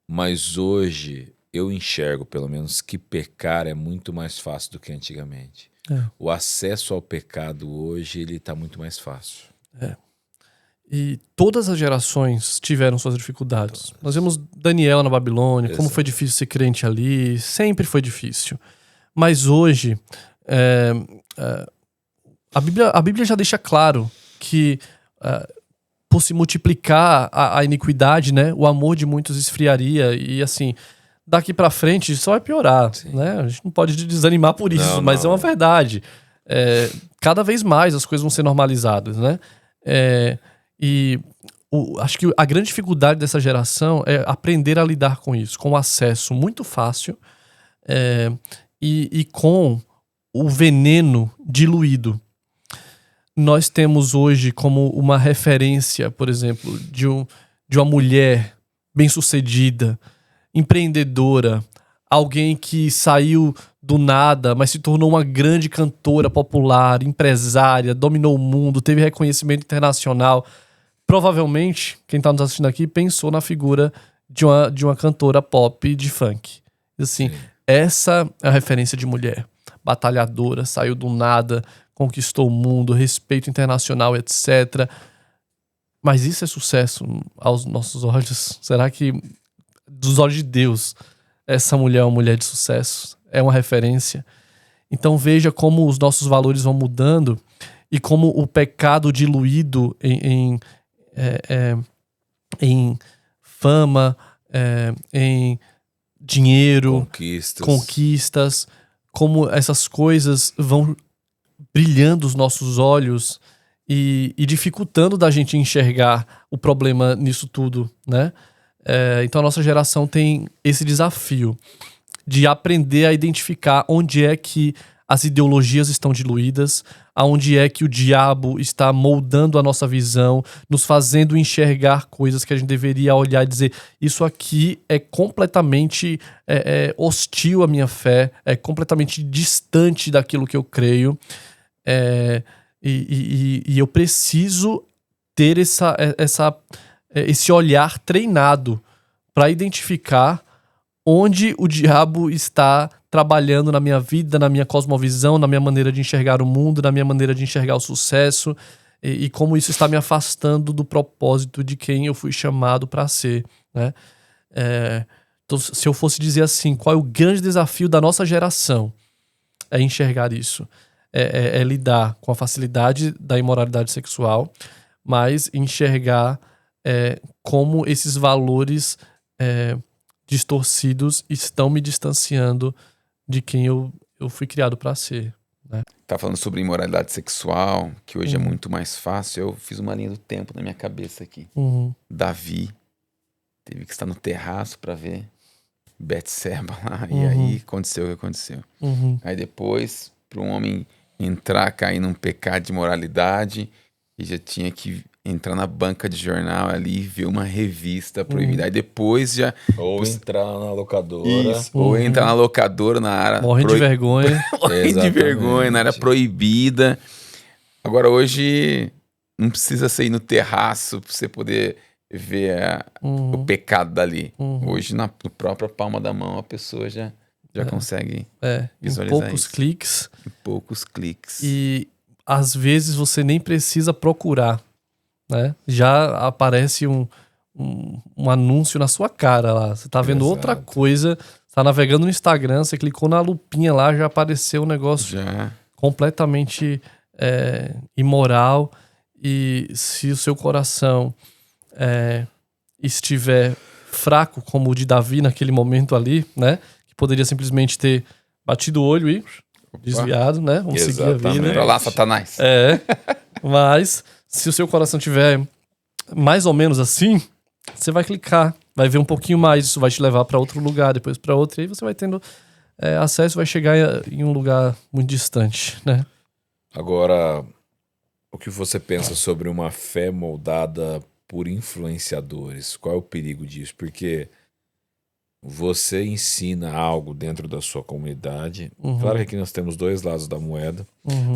Mas hoje eu enxergo, pelo menos, que pecar é muito mais fácil do que antigamente. O acesso ao pecado hoje, ele está muito mais fácil. E todas as gerações tiveram suas dificuldades. Nós vemos Daniel na Babilônia, como foi difícil ser crente ali, sempre foi difícil. Mas hoje, a Bíblia já deixa claro que por se multiplicar a iniquidade, né, o amor de muitos esfriaria. E assim, daqui pra frente só vai piorar. Né? A gente não pode desanimar por isso, mas é uma verdade. Cada vez mais as coisas vão ser normalizadas, né? Acho que a grande dificuldade dessa geração é aprender a lidar com isso, com o acesso muito fácil e com o veneno diluído. Nós temos hoje como uma referência, por exemplo, de uma mulher bem-sucedida, empreendedora, alguém que saiu do nada, mas se tornou uma grande cantora popular, empresária, dominou o mundo, teve reconhecimento internacional. Provavelmente, quem está nos assistindo aqui pensou na figura de uma cantora pop de funk. Assim, essa é a referência de mulher. Batalhadora, saiu do nada, conquistou o mundo, respeito internacional, etc. Mas isso é sucesso aos nossos olhos? Será que, dos olhos de Deus, essa mulher é uma mulher de sucesso? É uma referência? Então veja como os nossos valores vão mudando e como o pecado diluído em fama, em dinheiro, conquistas, como essas coisas vão brilhando os nossos olhos e dificultando da gente enxergar o problema nisso tudo, né? Então a nossa geração tem esse desafio de aprender a identificar onde é que as ideologias estão diluídas, aonde é que o diabo está moldando a nossa visão, nos fazendo enxergar coisas que a gente deveria olhar e dizer, isso aqui é completamente hostil à minha fé, é completamente distante daquilo que eu creio, e eu preciso ter esse olhar treinado para identificar onde o diabo está trabalhando na minha vida, na minha cosmovisão, na minha maneira de enxergar o mundo, na minha maneira de enxergar o sucesso, e como isso está me afastando do propósito de quem eu fui chamado para ser, né? Então, se eu fosse dizer assim, qual é o grande desafio da nossa geração? É enxergar isso. É lidar com a facilidade da imoralidade sexual, mas enxergar como esses valores distorcidos estão me distanciando de quem eu fui criado para ser, né? Tá falando sobre imoralidade sexual, que hoje é muito mais fácil. Eu fiz uma linha do tempo na minha cabeça aqui. Davi teve que estar no terraço para ver Betseba lá. E aí aconteceu o que aconteceu. Aí depois, para um homem cair num pecado de imoralidade, e já tinha que entrar na banca de jornal ali e ver uma revista proibida. Aí depois já... Ou entrar na locadora. Isso, ou entrar na locadora na área... Morrendo de vergonha. Morrendo de vergonha, na área proibida. Agora hoje não precisa sair no terraço pra você poder ver o pecado dali. Hoje na própria palma da mão a pessoa já consegue visualizar em poucos cliques. Em poucos cliques. E às vezes você nem precisa procurar, né? Já aparece um anúncio na sua cara lá. Você tá vendo outra coisa, tá navegando no Instagram, você clicou na lupinha lá, já apareceu um negócio completamente imoral. E se o seu coração estiver fraco, como o de Davi naquele momento ali, né? Que poderia simplesmente ter batido o olho e desviado, né? Vamos seguir a vida. Pra lá, Satanás. Mas se o seu coração tiver mais ou menos assim, você vai clicar, vai ver um pouquinho mais, isso vai te levar para outro lugar, depois para outro, e aí você vai tendo acesso, vai chegar em um lugar muito distante, né? Agora, o que você pensa sobre uma fé moldada por influenciadores? Qual é o perigo disso? Porque você ensina algo dentro da sua comunidade. Claro que aqui nós temos dois lados da moeda,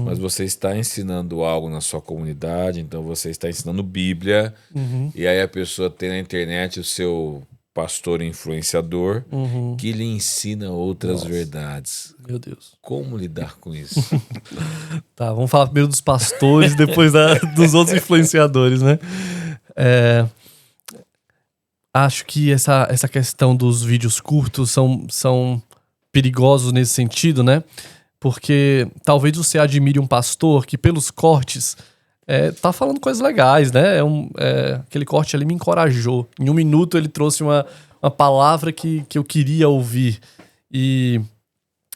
mas você está ensinando algo na sua comunidade, então você está ensinando Bíblia, e aí a pessoa tem na internet o seu pastor influenciador que lhe ensina outras verdades. Meu Deus. Como lidar com isso? Tá, vamos falar primeiro dos pastores, depois dos outros influenciadores, né? Acho que essa questão dos vídeos curtos são perigosos nesse sentido, né? Porque talvez você admire um pastor que pelos cortes tá falando coisas legais, né? Aquele corte ali me encorajou. Em 1 minuto ele trouxe uma palavra que eu queria ouvir. E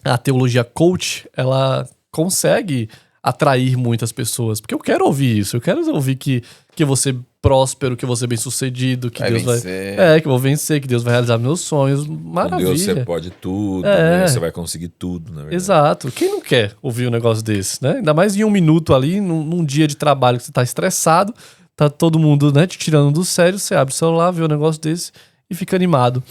a teologia coach, ela consegue atrair muitas pessoas. Porque eu quero ouvir isso. Eu quero ouvir que eu vou ser próspero, que eu vou ser bem-sucedido, que Deus vai... que eu vou vencer, que Deus vai realizar meus sonhos. Maravilha. Com Deus você pode tudo, né? Você vai conseguir tudo, na verdade. Exato. Quem não quer ouvir um negócio desse, né? Ainda mais em 1 minuto ali, num dia de trabalho que você tá estressado, tá todo mundo, né, te tirando do sério, você abre o celular, vê um negócio desse e fica animado.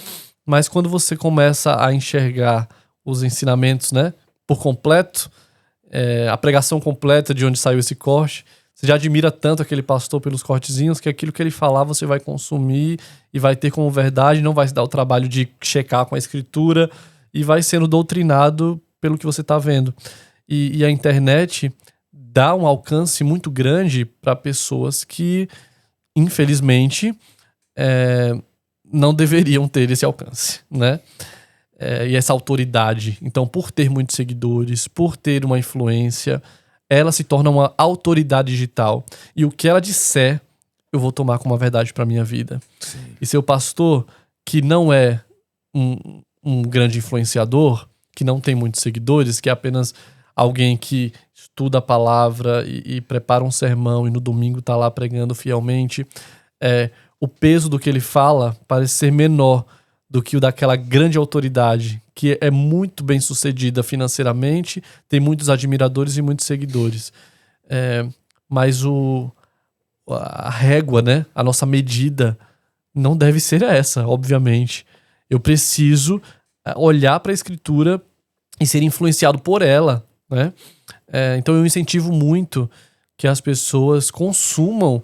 Mas quando você começa a enxergar os ensinamentos, né, por completo, a pregação completa de onde saiu esse corte, você já admira tanto aquele pastor pelos cortezinhos que aquilo que ele falar você vai consumir e vai ter como verdade, não vai se dar o trabalho de checar com a escritura e vai sendo doutrinado pelo que você está vendo. E a internet dá um alcance muito grande para pessoas que, infelizmente, não deveriam ter esse alcance, né? E essa autoridade. Então, por ter muitos seguidores, por ter uma influência, ela se torna uma autoridade digital. E o que ela disser, eu vou tomar como uma verdade para minha vida. Sim. E seu pastor, que não é um grande influenciador, que não tem muitos seguidores, que é apenas alguém que estuda a palavra e prepara um sermão e no domingo tá lá pregando fielmente, o peso do que ele fala parece ser menor do que o daquela grande autoridade que é muito bem sucedida financeiramente, tem muitos admiradores e muitos seguidores. Mas a régua, né, a nossa medida não deve ser essa, obviamente. Eu preciso olhar para a escritura e ser influenciado por ela, né? Então eu incentivo muito que as pessoas consumam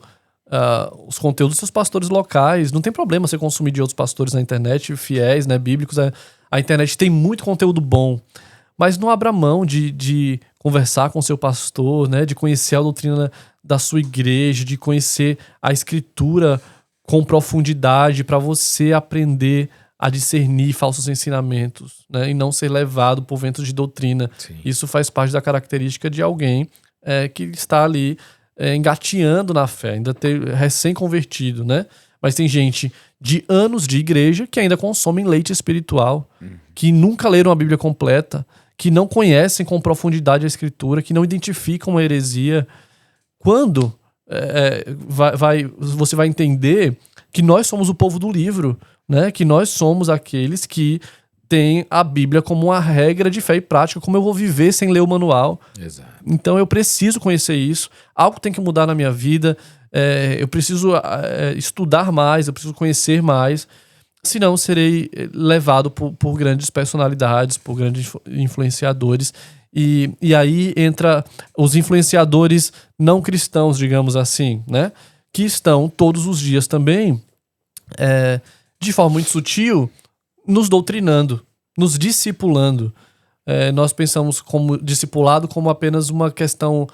os conteúdos dos seus pastores locais. Não tem problema você consumir de outros pastores na internet, fiéis, né, bíblicos. A internet tem muito conteúdo bom, mas não abra mão de conversar com o seu pastor, né, de conhecer a doutrina da sua igreja, de conhecer a escritura com profundidade para você aprender a discernir falsos ensinamentos, né, e não ser levado por ventos de doutrina. Sim. Isso faz parte da característica de alguém que está ali engateando na fé, ainda recém-convertido, né? Mas tem gente de anos de igreja que ainda consomem leite espiritual, que nunca leram a Bíblia completa, que não conhecem com profundidade a escritura, que não identificam a heresia. Quando você vai entender que nós somos o povo do livro, né? Que nós somos aqueles que têm a Bíblia como uma regra de fé e prática, como eu vou viver sem ler o manual. Exato. Então eu preciso conhecer isso, algo tem que mudar na minha vida, eu preciso estudar mais, eu preciso conhecer mais, senão serei levado por grandes personalidades, por grandes influenciadores. E aí entra os influenciadores não cristãos, digamos assim, né? Que estão todos os dias também, de forma muito sutil, nos doutrinando, nos discipulando. Nós pensamos como discipulado como apenas uma questão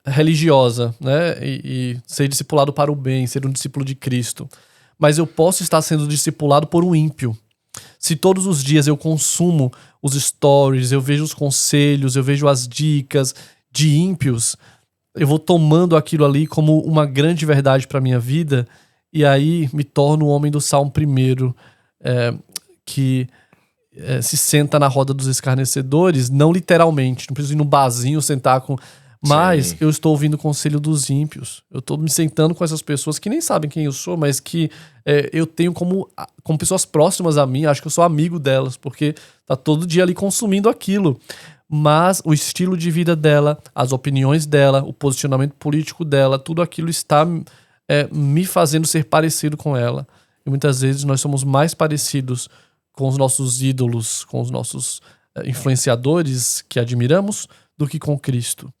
religiosa, né? E ser discipulado para o bem, ser um discípulo de Cristo. Mas eu posso estar sendo discipulado por um ímpio. Se todos os dias eu consumo os stories, eu vejo os conselhos, eu vejo as dicas de ímpios, eu vou tomando aquilo ali como uma grande verdade para minha vida, e aí me torno o homem do Salmo 1, que se senta na roda dos escarnecedores, não literalmente, não preciso ir no barzinho sentar com... Mas eu estou ouvindo o conselho dos ímpios. Eu estou me sentando com essas pessoas que nem sabem quem eu sou, mas que eu tenho como pessoas próximas a mim, acho que eu sou amigo delas, porque tá todo dia ali consumindo aquilo. Mas o estilo de vida dela, as opiniões dela, o posicionamento político dela, tudo aquilo está me fazendo ser parecido com ela. E muitas vezes nós somos mais parecidos com os nossos ídolos, com os nossos influenciadores que admiramos, do que com Cristo.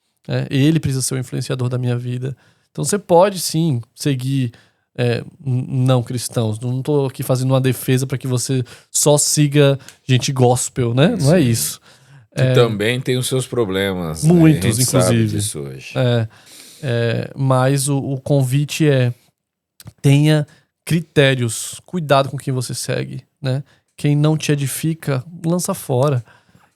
Ele precisa ser o influenciador da minha vida. Então você pode sim seguir não cristãos. Não estou aqui fazendo uma defesa para que você só siga gente gospel, né? Não é isso. Que também tem os seus problemas. Muitos, né? inclusive. Sabe disso hoje. Mas o convite é tenha critérios, cuidado com quem você segue, né? Quem não te edifica, lança fora.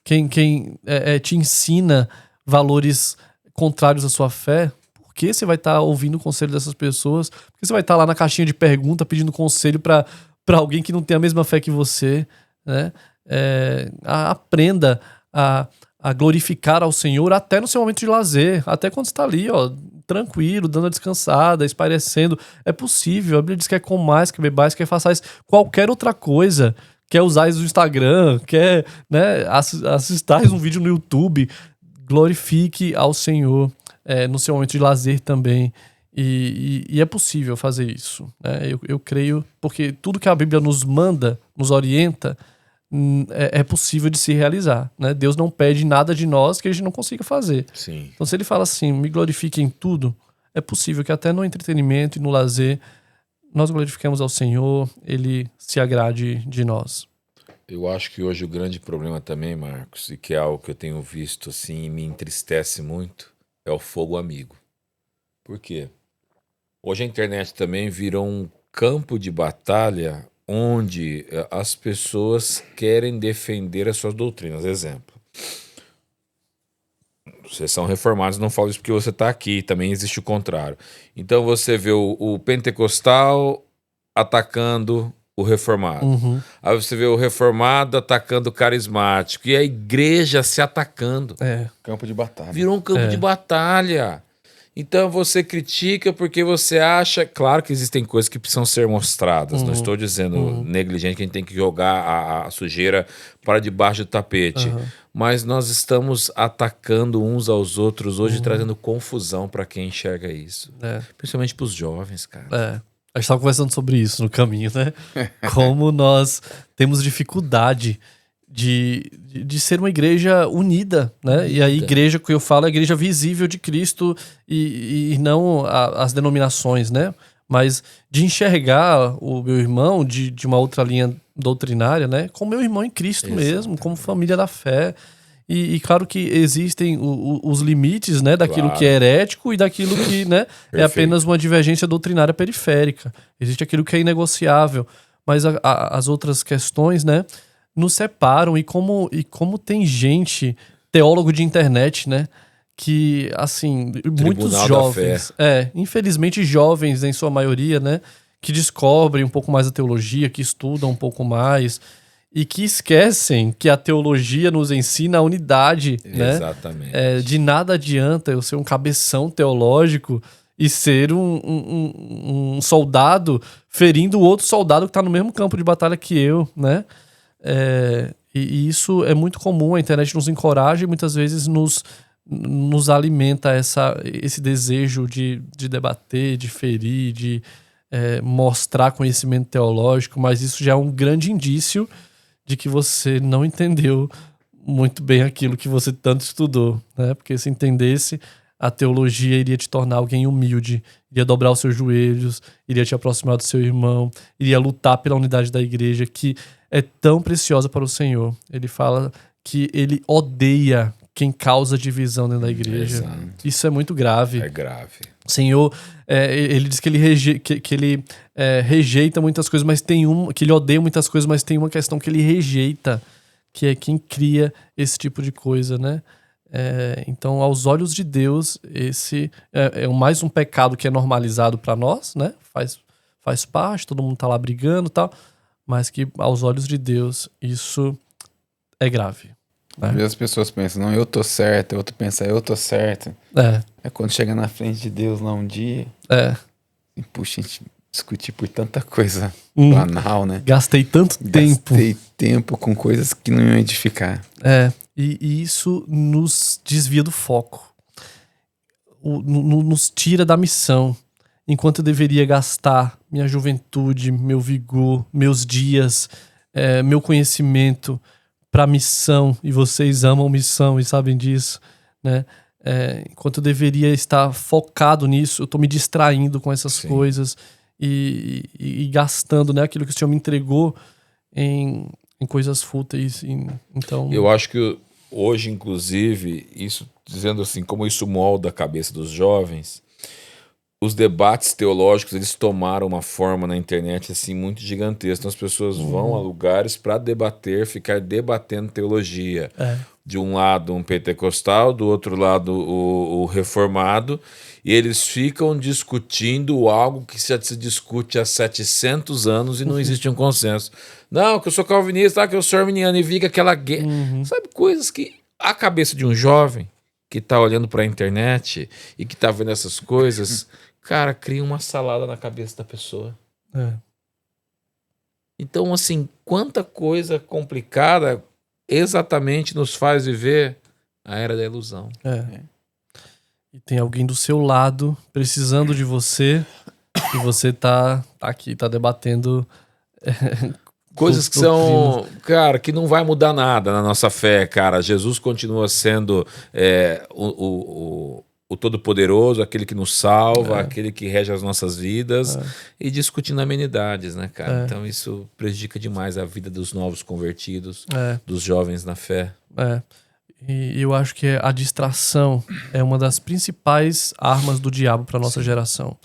Quem te ensina valores contrários à sua fé, por que você vai estar ouvindo o conselho dessas pessoas? Por que você vai estar lá na caixinha de pergunta pedindo conselho para alguém que não tem a mesma fé que você, né? Aprenda a glorificar ao Senhor até no seu momento de lazer, até quando você está ali, ó, tranquilo, dando a descansada, espairecendo. É possível. A Bíblia diz que comais, que bebais, que façais qualquer outra coisa. Quer usar o Instagram, quer, né, assistir um vídeo no YouTube. Glorifique ao Senhor no seu momento de lazer também. E é possível fazer isso, né? Eu creio, porque tudo que a Bíblia nos manda, nos orienta, é possível de se realizar, né? Deus não pede nada de nós que a gente não consiga fazer. Sim. Então, se ele fala assim, me glorifique em tudo, é possível que até no entretenimento e no lazer nós glorifiquemos ao Senhor, ele se agrade de nós. Eu acho que hoje o grande problema também, Marcos, e que é algo que eu tenho visto assim e me entristece muito, é o fogo amigo. Por quê? Hoje a internet também virou um campo de batalha onde as pessoas querem defender as suas doutrinas. Exemplo. Vocês são reformados, não falo isso porque você está aqui, também existe o contrário. Então você vê o pentecostal atacando o reformado. Uhum. Aí você vê o reformado atacando o carismático. E a igreja se atacando. Campo de batalha. Virou um campo de batalha. Então você critica porque você acha... Claro que existem coisas que precisam ser mostradas. Não estou dizendo negligente que a gente tem que jogar a sujeira para debaixo do tapete. Mas nós estamos atacando uns aos outros hoje, trazendo confusão para quem enxerga isso. Principalmente para os jovens, cara. A gente estava conversando sobre isso no caminho, né? Como nós temos dificuldade de ser uma igreja unida, né? E a igreja que eu falo é a igreja visível de Cristo e não as denominações, né? Mas de enxergar o meu irmão de uma outra linha doutrinária, né? Como meu irmão em Cristo mesmo, como família da fé. E claro que existem os limites, né, daquilo que é herético e daquilo que, né, é apenas uma divergência doutrinária periférica. Existe aquilo que é inegociável. Mas as outras questões, né, nos separam. E como tem gente, teólogo de internet, né, que, assim, muitos jovens, infelizmente jovens em sua maioria, né, que descobrem um pouco mais a teologia, que estudam um pouco mais... E que esquecem que a teologia nos ensina a unidade, né? Exatamente. De nada adianta eu ser um cabeção teológico e ser um soldado ferindo o outro soldado que está no mesmo campo de batalha que eu, né? E isso é muito comum, a internet nos encoraja e muitas vezes nos alimenta esse desejo de debater, de ferir, de mostrar conhecimento teológico, mas isso já é um grande indício de que você não entendeu muito bem aquilo que você tanto estudou, né? Porque se entendesse, a teologia iria te tornar alguém humilde, iria dobrar os seus joelhos, iria te aproximar do seu irmão, iria lutar pela unidade da igreja, que é tão preciosa para o Senhor. Ele fala que ele odeia quem causa divisão dentro da igreja. Exato. Isso é muito grave. É grave. O Senhor, ele diz que ele rejeita muitas coisas, mas tem que ele odeia muitas coisas, mas tem uma questão que ele rejeita, que é quem cria esse tipo de coisa, né? Então, aos olhos de Deus, esse é mais um pecado que é normalizado para nós, né? Faz parte, todo mundo tá lá brigando e tal, mas que aos olhos de Deus isso é grave. Às vezes as pessoas pensam, não, eu tô certo, outro pensa, eu tô certo. É quando chega na frente de Deus lá um dia, e, puxa, a gente discutir por tanta coisa banal, né? Gastei tempo com coisas que não iam edificar. E isso nos desvia do foco. Nos tira da missão. Enquanto eu deveria gastar minha juventude, meu vigor, meus dias, meu conhecimento para missão, e vocês amam missão e sabem disso, né? Enquanto eu deveria estar focado nisso, eu tô me distraindo com essas coisas e gastando, né, aquilo que o Senhor me entregou em coisas fúteis. Então... Eu acho que hoje, inclusive, isso, dizendo assim, como isso molda a cabeça dos jovens, os debates teológicos, eles tomaram uma forma na internet assim muito gigantesca. Então as pessoas vão a lugares para debater, ficar debatendo teologia. De um lado um pentecostal, do outro lado o reformado, e eles ficam discutindo algo que já se discute há 700 anos e não existe um consenso. Não, que eu sou calvinista, que eu sou arminiano, e fica aquela guerra. Sabe, coisas que a cabeça de um jovem que está olhando para a internet e que está vendo essas coisas, cara, cria uma salada na cabeça da pessoa. Então, assim, quanta coisa complicada exatamente nos faz viver a era da ilusão. E tem alguém do seu lado precisando de você e você tá aqui, tá debatendo coisas que são, cara, que não vai mudar nada na nossa fé, cara. Jesus continua sendo o Todo-Poderoso, aquele que nos salva, aquele que rege as nossas vidas, e discutindo amenidades, né, cara? Então isso prejudica demais a vida dos novos convertidos, dos jovens na fé. E eu acho que a distração é uma das principais armas do diabo para nossa geração.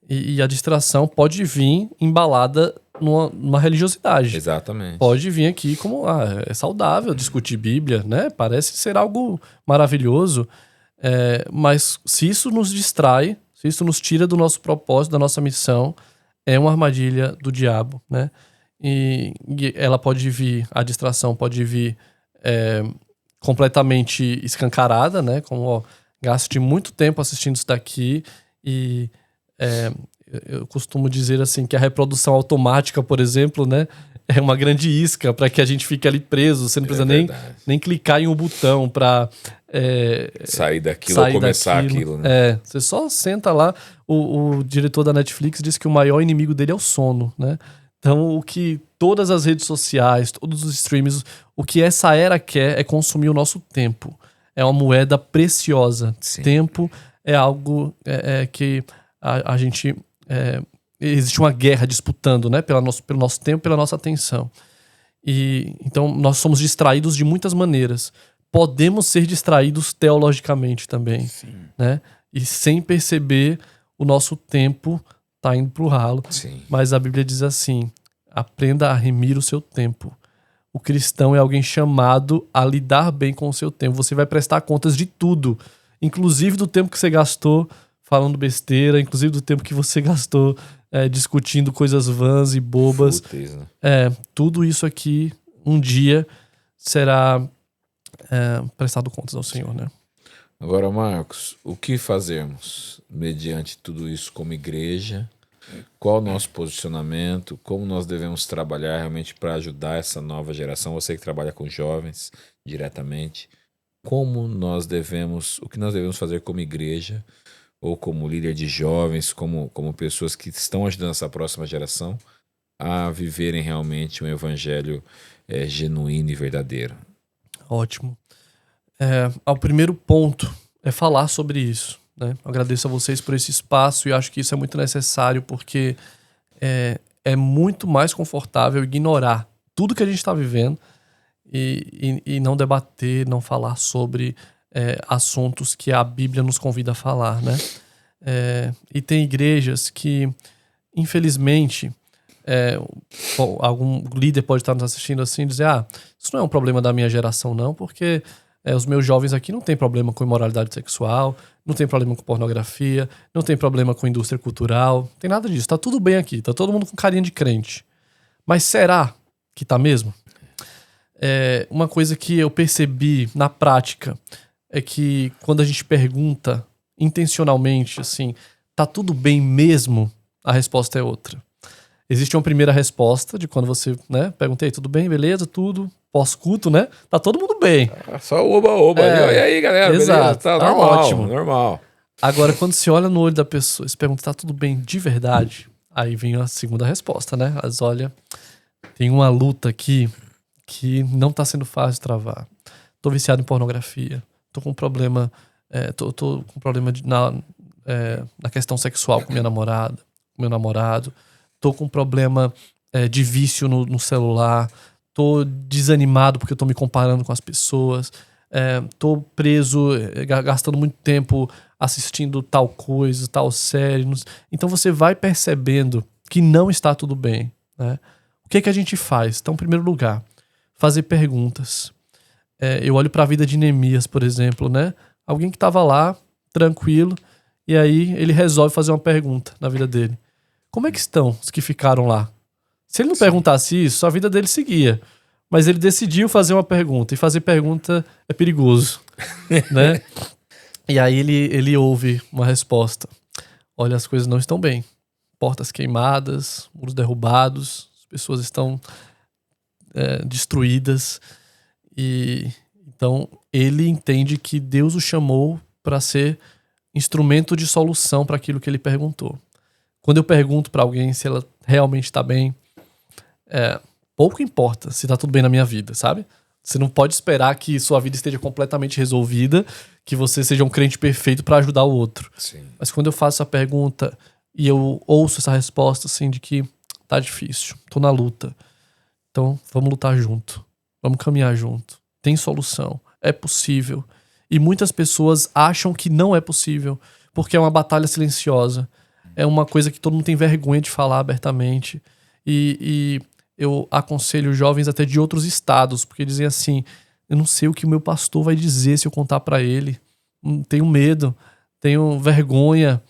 E a distração pode vir embalada numa religiosidade. Exatamente. Pode vir aqui como é saudável discutir Bíblia, né? Parece ser algo maravilhoso. Mas se isso nos distrai, se isso nos tira do nosso propósito, da nossa missão, é uma armadilha do diabo, né? E ela pode vir, a distração pode vir completamente escancarada, né? Como, gaste muito tempo assistindo isso daqui e eu costumo dizer assim que a reprodução automática, por exemplo, né? É uma grande isca para que a gente fique ali preso. Você não precisa nem clicar em um botão para sair daquilo ou começar aquilo, né? Você só senta lá. O diretor da Netflix disse que o maior inimigo dele é o sono, né? Então, o que todas as redes sociais, todos os streams, o que essa era quer é consumir o nosso tempo. É uma moeda preciosa. Sim. Tempo é algo que a gente... existe uma guerra disputando, né? Pelo nosso tempo, pela nossa atenção. E então nós somos distraídos de muitas maneiras. Podemos ser distraídos teologicamente também. Sim. Né? E sem perceber, o nosso tempo tá indo pro ralo. Sim. Mas a Bíblia diz assim: aprenda a remir o seu tempo. O cristão é alguém chamado a lidar bem com o seu tempo. Você vai prestar contas de tudo, inclusive do tempo que você gastou falando besteira, inclusive do tempo que você gastou discutindo coisas vãs e bobas. Fúteis, né? Tudo isso aqui um dia será prestado contas ao Senhor, né? Agora, Marcos, o que fazermos mediante tudo isso como igreja? Qual o nosso posicionamento? Como nós devemos trabalhar realmente para ajudar essa nova geração? Você que trabalha com jovens diretamente, o que nós devemos fazer como igreja, ou como líder de jovens, como pessoas que estão ajudando essa próxima geração a viverem realmente um evangelho genuíno e verdadeiro? Ótimo. O primeiro ponto é falar sobre isso, né? Agradeço a vocês por esse espaço e acho que isso é muito necessário porque é muito mais confortável ignorar tudo que a gente está vivendo e não debater, não falar sobre assuntos que a Bíblia nos convida a falar, né? E tem igrejas que, infelizmente, algum líder pode estar nos assistindo assim e dizer: isso não é um problema da minha geração não, porque os meus jovens aqui não tem problema com imoralidade sexual, não tem problema com pornografia, não tem problema com indústria cultural, não tem nada disso, tá tudo bem aqui, tá todo mundo com carinha de crente. Mas será que tá mesmo? Uma coisa que eu percebi na prática é que quando a gente pergunta intencionalmente assim, tá tudo bem mesmo? A resposta é outra. Existe uma primeira resposta de quando você, né, perguntei, tudo bem, beleza, tudo, pós-culto, né? Tá todo mundo bem. Só oba-oba. E aí, galera, exato, beleza? Tá normal, ótimo. Normal. Agora, quando você olha no olho da pessoa e se pergunta, tá tudo bem de verdade? Aí vem a segunda resposta, né? Mas olha, tem uma luta aqui que não tá sendo fácil travar. Tô viciado em pornografia. Tô com problema, tô com problema na questão sexual com minha namorada, com meu namorado. Tô com problema de vício no celular. Tô desanimado porque eu tô me comparando com as pessoas. Tô preso, gastando muito tempo assistindo tal coisa, tal série. Então você vai percebendo que não está tudo bem, né? O que a gente faz? Então, em primeiro lugar, fazer perguntas. Eu olho para a vida de Neemias, por exemplo, né? Alguém que estava lá, tranquilo, e aí ele resolve fazer uma pergunta na vida dele. Como é que estão os que ficaram lá? Se ele não perguntasse isso, a vida dele seguia. Mas ele decidiu fazer uma pergunta, e fazer pergunta é perigoso, né? E aí ele ouve uma resposta. Olha, as coisas não estão bem. Portas queimadas, muros derrubados, as pessoas estão destruídas. E então ele entende que Deus o chamou para ser instrumento de solução para aquilo que ele perguntou. Quando eu pergunto para alguém se ela realmente está bem, pouco importa se está tudo bem na minha vida, sabe? Você não pode esperar que sua vida esteja completamente resolvida, que você seja um crente perfeito para ajudar o outro. Sim. Mas quando eu faço essa pergunta e eu ouço essa resposta assim de que tá difícil, tô na luta, então vamos lutar junto, vamos caminhar junto, tem solução, é possível. E muitas pessoas acham que não é possível, porque é uma batalha silenciosa, é uma coisa que todo mundo tem vergonha de falar abertamente. E eu aconselho jovens até de outros estados, porque dizem assim, eu não sei o que o meu pastor vai dizer se eu contar pra ele, tenho medo, tenho vergonha.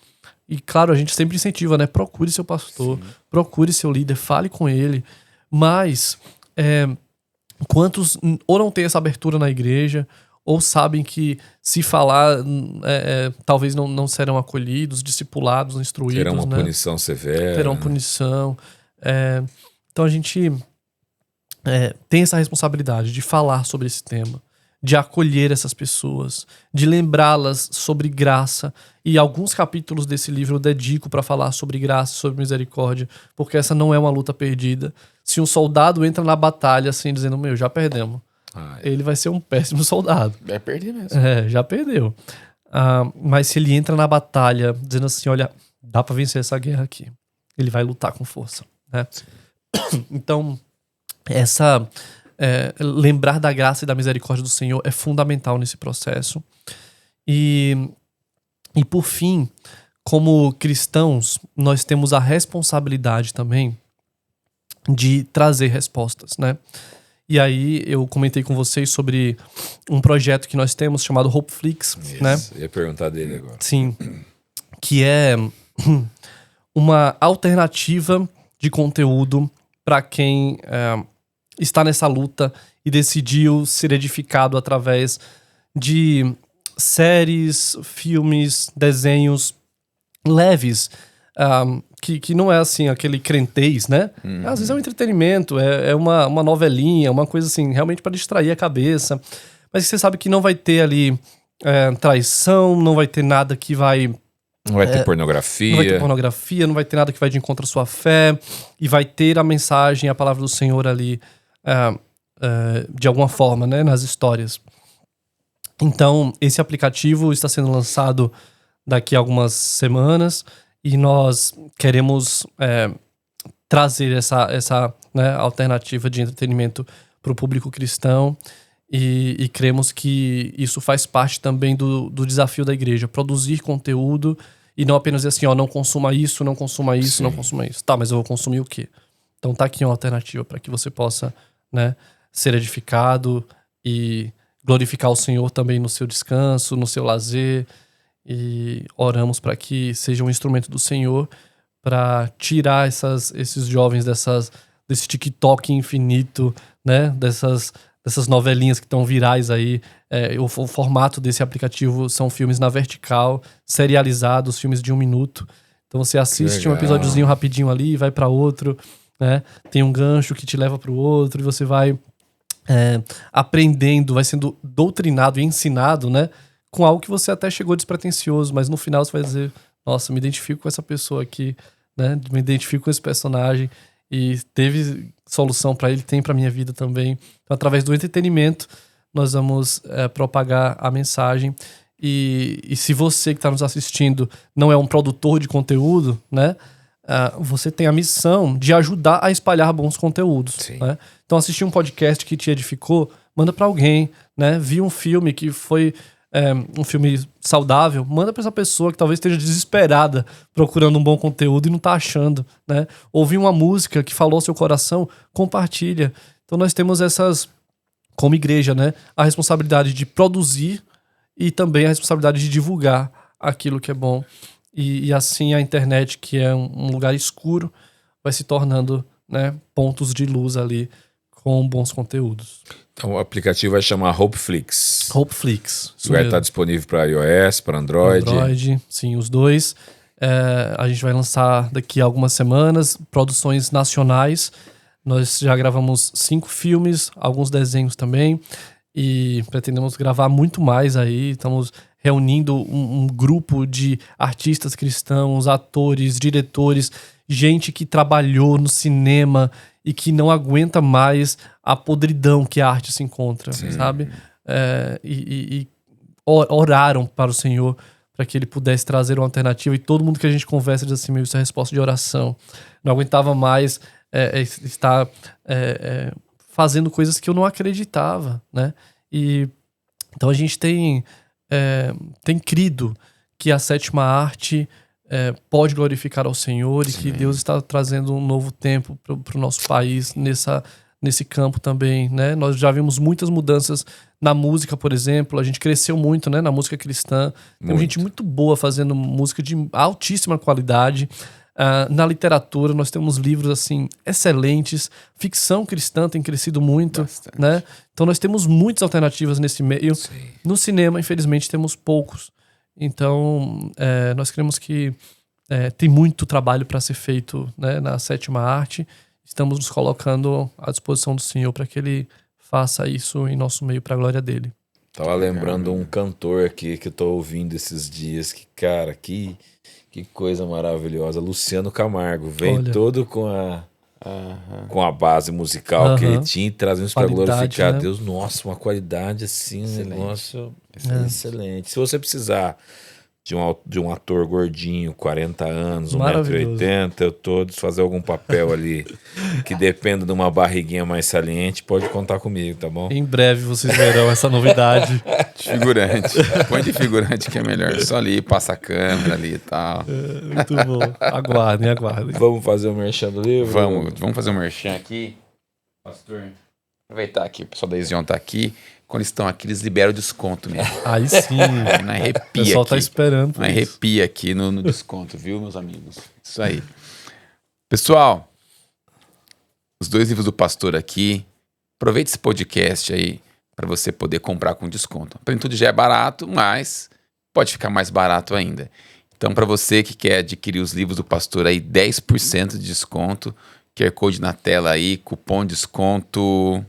E claro, a gente sempre incentiva, né? Procure seu pastor, procure seu líder, fale com ele. Mas quantos ou não têm essa abertura na igreja, ou sabem que se falar talvez não serão acolhidos, discipulados, instruídos. Terão uma né? punição severa. Terão punição. Então a gente tem essa responsabilidade de falar sobre esse tema, de acolher essas pessoas, de lembrá-las sobre graça. E alguns capítulos desse livro eu dedico para falar sobre graça, sobre misericórdia, porque essa não é uma luta perdida. Se um soldado entra na batalha assim, dizendo, já perdemos, ele vai ser um péssimo soldado. Vai perder mesmo. Já perdeu. Mas se ele entra na batalha dizendo assim, olha, dá para vencer essa guerra aqui, ele vai lutar com força, né? Então, lembrar da graça e da misericórdia do Senhor é fundamental nesse processo. E por fim, como cristãos, nós temos a responsabilidade também de trazer respostas, né? E aí eu comentei com vocês sobre um projeto que nós temos chamado Hopeflix, né? Eu ia perguntar dele agora. Sim, que é uma alternativa de conteúdo para quem está nessa luta e decidiu ser edificado através de séries, filmes, desenhos leves, que não é assim aquele crentez, né? Às vezes é um entretenimento, é uma novelinha, uma coisa assim, realmente para distrair a cabeça. Mas você sabe que não vai ter ali traição, não vai ter nada que vai... Não vai ter pornografia. Não vai ter pornografia, não vai ter nada que vai de encontro à sua fé. E vai ter a mensagem, a palavra do Senhor ali, de alguma forma, né? Nas histórias. Então, esse aplicativo está sendo lançado daqui a algumas semanas. E nós queremos trazer essa alternativa de entretenimento para o público cristão. E cremos que isso faz parte também do desafio da igreja. Produzir conteúdo e não apenas dizer assim, não consuma isso, não consuma isso, Sim. não consuma isso. Tá, mas eu vou consumir o quê? Então tá aqui uma alternativa para que você possa, né, ser edificado e glorificar o Senhor também no seu descanso, no seu lazer. E oramos para que seja um instrumento do Senhor para tirar esses jovens desse TikTok infinito, né, dessas novelinhas que estão virais aí. O formato desse aplicativo são filmes na vertical, serializados, filmes de 1 minuto. Então você assiste um episódiozinho rapidinho ali e vai para outro, né? Tem um gancho que te leva para o outro e você vai aprendendo, vai sendo doutrinado e ensinado, né? Com algo que você até chegou despretensioso, mas no final você vai dizer, nossa, me identifico com essa pessoa aqui, né? Me identifico com esse personagem e teve solução para ele, tem para minha vida também. Então, através do entretenimento, nós vamos propagar a mensagem. E se você que está nos assistindo não é um produtor de conteúdo, né? Você tem a missão de ajudar a espalhar bons conteúdos. Né? Então, assistir um podcast que te edificou, manda para alguém, né? Vi um filme que foi um filme saudável, manda pra essa pessoa que talvez esteja desesperada procurando um bom conteúdo e não tá achando, né? Ouvir uma música que falou ao seu coração, compartilha. Então nós temos como igreja, né, a responsabilidade de produzir e também a responsabilidade de divulgar aquilo que é bom. E assim a internet, que é um lugar escuro, vai se tornando, né, pontos de luz ali com bons conteúdos. Então o aplicativo vai chamar Hopeflix. Hopeflix. Vai estar disponível para iOS, para Android. Sim, os dois. A gente vai lançar daqui a algumas semanas produções nacionais. Nós já gravamos 5 filmes, alguns desenhos também. E pretendemos gravar muito mais aí. Estamos reunindo um grupo de artistas cristãos, atores, diretores, gente que trabalhou no cinema e que não aguenta mais a podridão que a arte se encontra, sabe? E oraram para o Senhor para que ele pudesse trazer uma alternativa, e todo mundo que a gente conversa diz assim, isso é resposta de oração. Não aguentava mais estar fazendo coisas que eu não acreditava, né? E então a gente tem crido que a sétima arte pode glorificar ao Senhor e que Deus está trazendo um novo tempo para o nosso país nesse campo também, né? Nós já vimos muitas mudanças na música, por exemplo. A gente cresceu muito, né, na música cristã. Tem gente muito boa fazendo música de altíssima qualidade. Na literatura, nós temos livros assim excelentes. Ficção cristã tem crescido muito, né? Então nós temos muitas alternativas nesse meio. Sim. No cinema, infelizmente, temos poucos. Então, nós cremos que tem muito trabalho para ser feito, né, na sétima arte. Estamos nos colocando à disposição do Senhor para que Ele faça isso em nosso meio para a glória dele. Tava lembrando um cantor aqui que eu tô ouvindo esses dias, que, cara, que coisa maravilhosa. Luciano Camargo, vem todo com a base musical que ele tinha, trazendo isso para glorificar, né, a Deus. Nossa, uma qualidade assim, um negócio excelente. Se você precisar de um ator gordinho, 40 anos, 1,80 m, eu tô de fazer algum papel ali que dependa de uma barriguinha mais saliente, pode contar comigo, tá bom? Em breve vocês verão essa novidade. Figurante. Põe de figurante que é melhor. Só ali, passa a câmera ali e tal. Muito bom. Aguardem. Vamos fazer o merchan do livro? Vamos fazer o merchan aqui. Pastor, aproveitar que o pessoal da Ezion tá aqui. Quando estão aqui, eles liberam o desconto mesmo. Aí sim. Não arrepia. O pessoal aqui. Tá esperando. Não arrepia aqui no desconto, viu, meus amigos? Isso aí. Pessoal, os 2 livros do pastor aqui. Aproveite esse podcast aí para você poder comprar com desconto. A Plenitude já é barato, mas pode ficar mais barato ainda. Então, para você que quer adquirir os livros do pastor aí, 10% de desconto. QR Code na tela aí, cupom desconto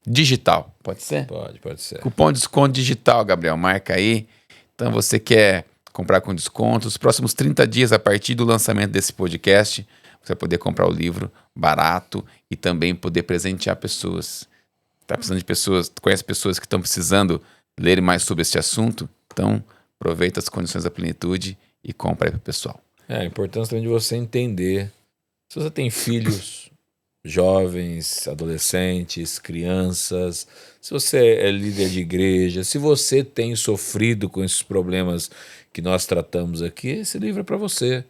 digital, pode ser? Pode ser. Cupom de desconto digital, Gabriel, marca aí. Então você quer comprar com desconto, os próximos 30 dias a partir do lançamento desse podcast, você vai poder comprar o livro barato e também poder presentear pessoas. Tá precisando de pessoas, conhece pessoas que estão precisando ler mais sobre esse assunto? Então aproveita as condições da Plenitude e compra aí pro pessoal. A importância também de você entender, se você tem filhos, jovens, adolescentes, crianças, se você é líder de igreja, se você tem sofrido com esses problemas que nós tratamos aqui, esse livro é para você.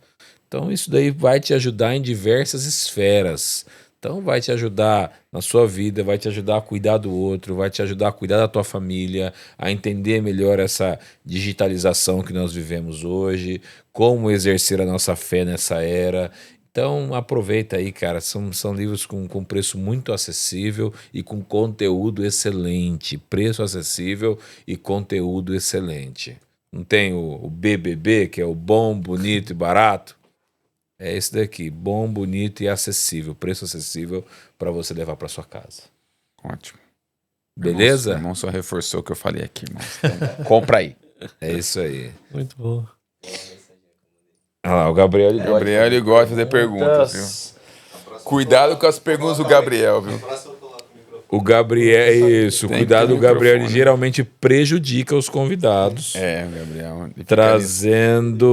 Então isso daí vai te ajudar em diversas esferas. Então vai te ajudar na sua vida, vai te ajudar a cuidar do outro, vai te ajudar a cuidar da tua família, a entender melhor essa digitalização que nós vivemos hoje, como exercer a nossa fé nessa era. Então aproveita aí, cara, são livros com preço muito acessível e com conteúdo excelente, preço acessível e conteúdo excelente. Não tem o BBB, que é o bom, bonito e barato? É esse daqui, bom, bonito e acessível, preço acessível para você levar para sua casa. Ótimo. Beleza? Meu irmão só reforçou o que eu falei aqui, irmão. Então, compra aí. É isso aí. Muito bom. O Gabriel ele gosta de fazer perguntas, viu? Cuidado com as perguntas do Gabriel, viu? O Gabriel, isso, cuidado do Gabriel, ele geralmente prejudica os convidados. O Gabriel. Trazendo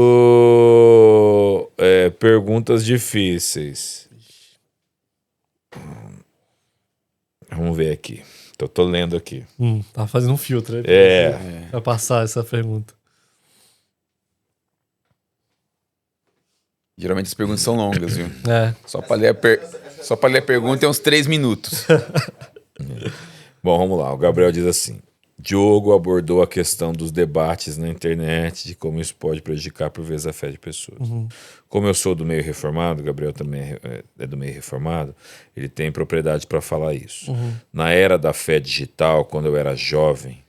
perguntas difíceis. vamos ver aqui. Tô lendo aqui. Tá fazendo um filtro, né? Pra passar essa pergunta. Geralmente as perguntas são longas, viu? Só pra ler a pergunta é uns 3 minutos. Bom, vamos lá. O Gabriel diz assim: Diogo abordou a questão dos debates na internet, de como isso pode prejudicar por vezes a fé de pessoas. Como eu sou do meio reformado, o Gabriel também é do meio reformado, ele tem propriedade para falar isso. Na era da fé digital, quando eu era jovem...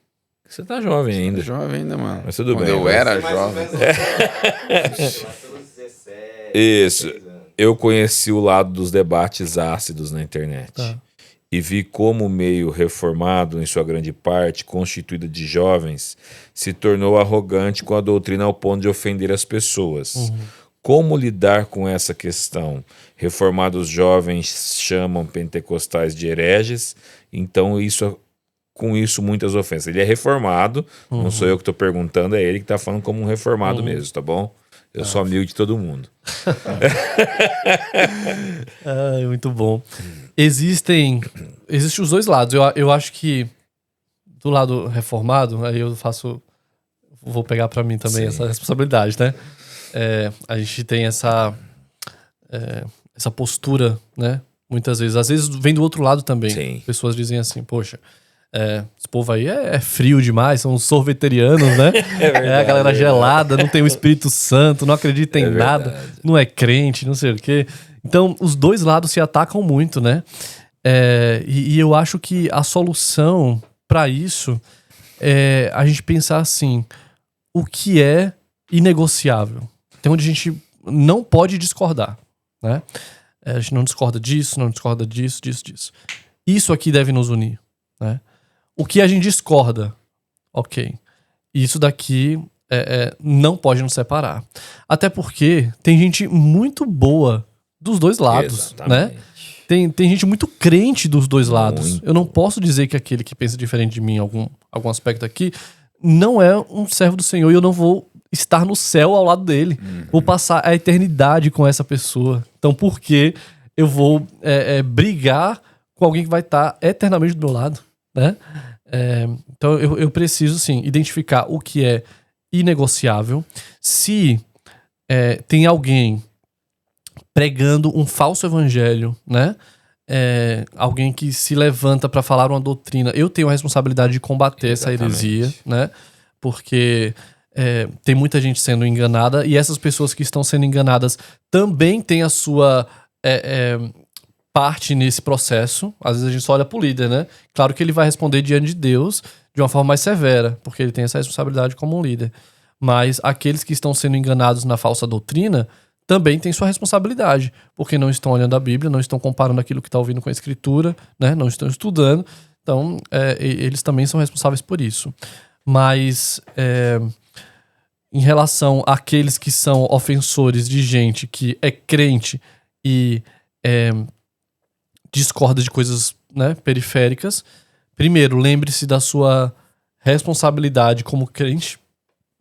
Você tá jovem ainda. Jovem ainda, mano. Mas tudo quando bem. eu era jovem. Isso. Eu conheci o lado dos debates ácidos na internet. E vi como o meio reformado, em sua grande parte, constituído de jovens, se tornou arrogante com a doutrina ao ponto de ofender as pessoas. Como lidar com essa questão? Reformados jovens chamam pentecostais de hereges, então com isso muitas ofensas. Ele é reformado, não sou eu que estou perguntando, é ele que está falando como um reformado mesmo, tá bom? Eu sou amigo de todo mundo. Muito bom. Existem os dois lados. Eu acho que do lado reformado, aí vou pegar pra mim também essa responsabilidade, né? A gente tem essa postura, né? Muitas vezes. Às vezes vem do outro lado também. Sim. Pessoas dizem assim, poxa, esse povo aí é frio demais, são sorveterianos, né? A galera gelada, não tem o Espírito Santo, não acredita em nada, não é crente, não sei o quê. Então, os dois lados se atacam muito, né? E eu acho que a solução para isso é a gente pensar assim, o que é inegociável? Tem onde a gente não pode discordar, né? A gente não discorda disso, não discorda disso. Isso aqui deve nos unir, né? O que a gente discorda, ok. Isso daqui não pode nos separar. Até porque tem gente muito boa dos dois lados, né? Tem gente muito crente dos dois lados. Eu não posso dizer que aquele que pensa diferente de mim em algum aspecto aqui não é um servo do Senhor e eu não vou estar no céu ao lado dele. Vou passar a eternidade com essa pessoa. Então por que eu vou brigar com alguém que vai estar eternamente do meu lado, né? Então eu preciso, sim, identificar o que é inegociável. Se tem alguém pregando um falso evangelho, né? Alguém que se levanta para falar uma doutrina, eu tenho a responsabilidade de combater essa heresia, né? Porque tem muita gente sendo enganada e essas pessoas que estão sendo enganadas também têm a sua parte nesse processo. Às vezes a gente só olha pro líder, né? Claro que ele vai responder diante de Deus de uma forma mais severa, porque ele tem essa responsabilidade como um líder. Mas aqueles que estão sendo enganados na falsa doutrina também têm sua responsabilidade, porque não estão olhando a Bíblia, não estão comparando aquilo que está ouvindo com a Escritura, né? Não estão estudando. Então, eles também são responsáveis por isso. Mas, em relação àqueles que são ofensores de gente que é crente e discorda de coisas, né, periféricas, primeiro, lembre-se da sua responsabilidade como crente,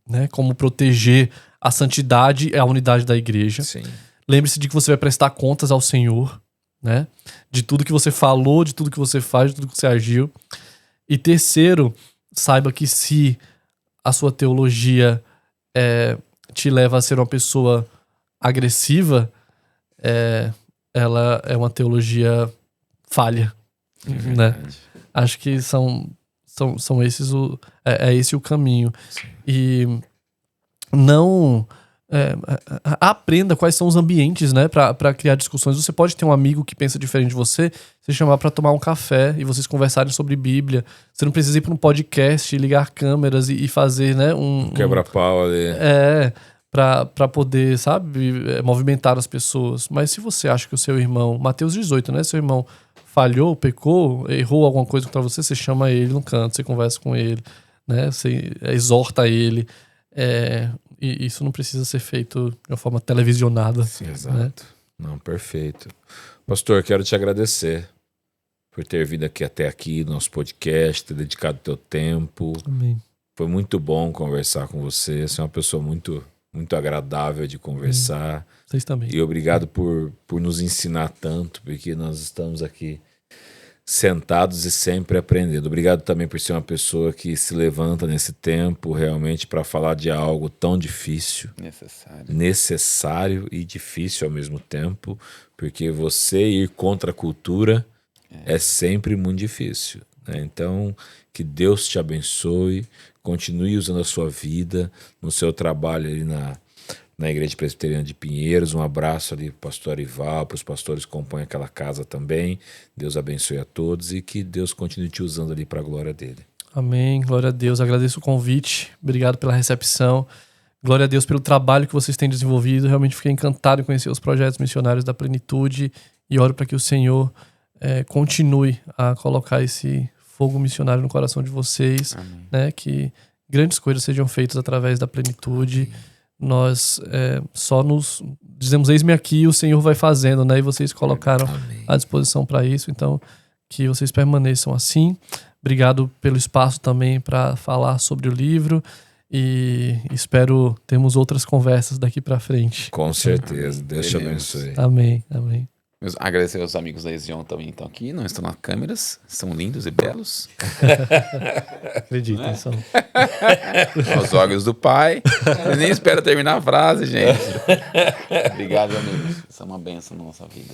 né, como proteger a santidade e a unidade da igreja. Sim. Lembre-se de que você vai prestar contas ao Senhor, né, de tudo que você falou, de tudo que você faz, de tudo que você agiu. E terceiro, saiba que se a sua teologia te leva a ser uma pessoa agressiva, ela é uma teologia falha, né? Acho que são esses esse o caminho. Sim. E não aprenda quais são os ambientes, né, para criar discussões. Você pode ter um amigo que pensa diferente de você chamar para tomar um café e vocês conversarem sobre Bíblia. Você não precisa ir para um podcast, ligar câmeras e fazer, né, um quebra-pau ali. Pra poder, sabe, movimentar as pessoas. Mas se você acha que o seu irmão, Mateus 18, né, seu irmão falhou, pecou, errou alguma coisa contra você, você chama ele no canto, você conversa com ele, né, você exorta ele. E isso não precisa ser feito de uma forma televisionada. Sim, exato. Né? Não, perfeito. Pastor, quero te agradecer por ter vindo até aqui no nosso podcast, ter dedicado teu tempo. Amém. Foi muito bom conversar com você. Você é uma pessoa muito, muito agradável de conversar. Vocês também. E obrigado por nos ensinar tanto, porque nós estamos aqui sentados e sempre aprendendo. Obrigado também por ser uma pessoa que se levanta nesse tempo realmente para falar de algo tão difícil, necessário e difícil ao mesmo tempo, porque você ir contra a cultura é sempre muito difícil, né? Então, que Deus te abençoe, continue usando a sua vida no seu trabalho ali na Igreja Presbiteriana de Pinheiros. Um abraço ali para o pastor Arival, para os pastores que compõem aquela casa também. Deus abençoe a todos e que Deus continue te usando ali para a glória dele. Amém, glória a Deus. Agradeço o convite, obrigado pela recepção. Glória a Deus pelo trabalho que vocês têm desenvolvido. Realmente fiquei encantado em conhecer os projetos missionários da Plenitude e oro para que o Senhor continue a colocar esse fogo missionário no coração de vocês, né? Que grandes coisas sejam feitas através da Plenitude. Amém. Nós só nos dizemos, eis-me aqui, o Senhor vai fazendo, né? E vocês colocaram à disposição para isso. Então, que vocês permaneçam assim. Obrigado pelo espaço também para falar sobre o livro. E espero termos outras conversas daqui para frente. Com certeza. Deus te abençoe. Amém, amém. Agradecer aos amigos da Ezion também que estão aqui, não estão nas câmeras, são lindos e belos. Acreditem, são. Aos olhos do Pai. Eu nem espero terminar a frase, gente. Obrigado, amigos. Isso é uma bênção na nossa vida.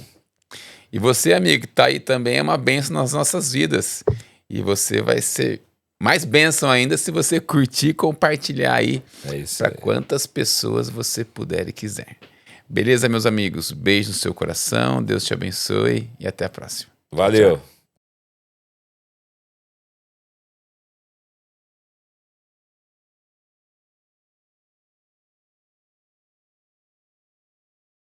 E você, amigo, que está aí também é uma bênção nas nossas vidas. E você vai ser mais bênção ainda se você curtir e compartilhar aí para quantas pessoas você puder e quiser. Beleza, meus amigos? Beijo no seu coração, Deus te abençoe e até a próxima. Valeu! Tchau.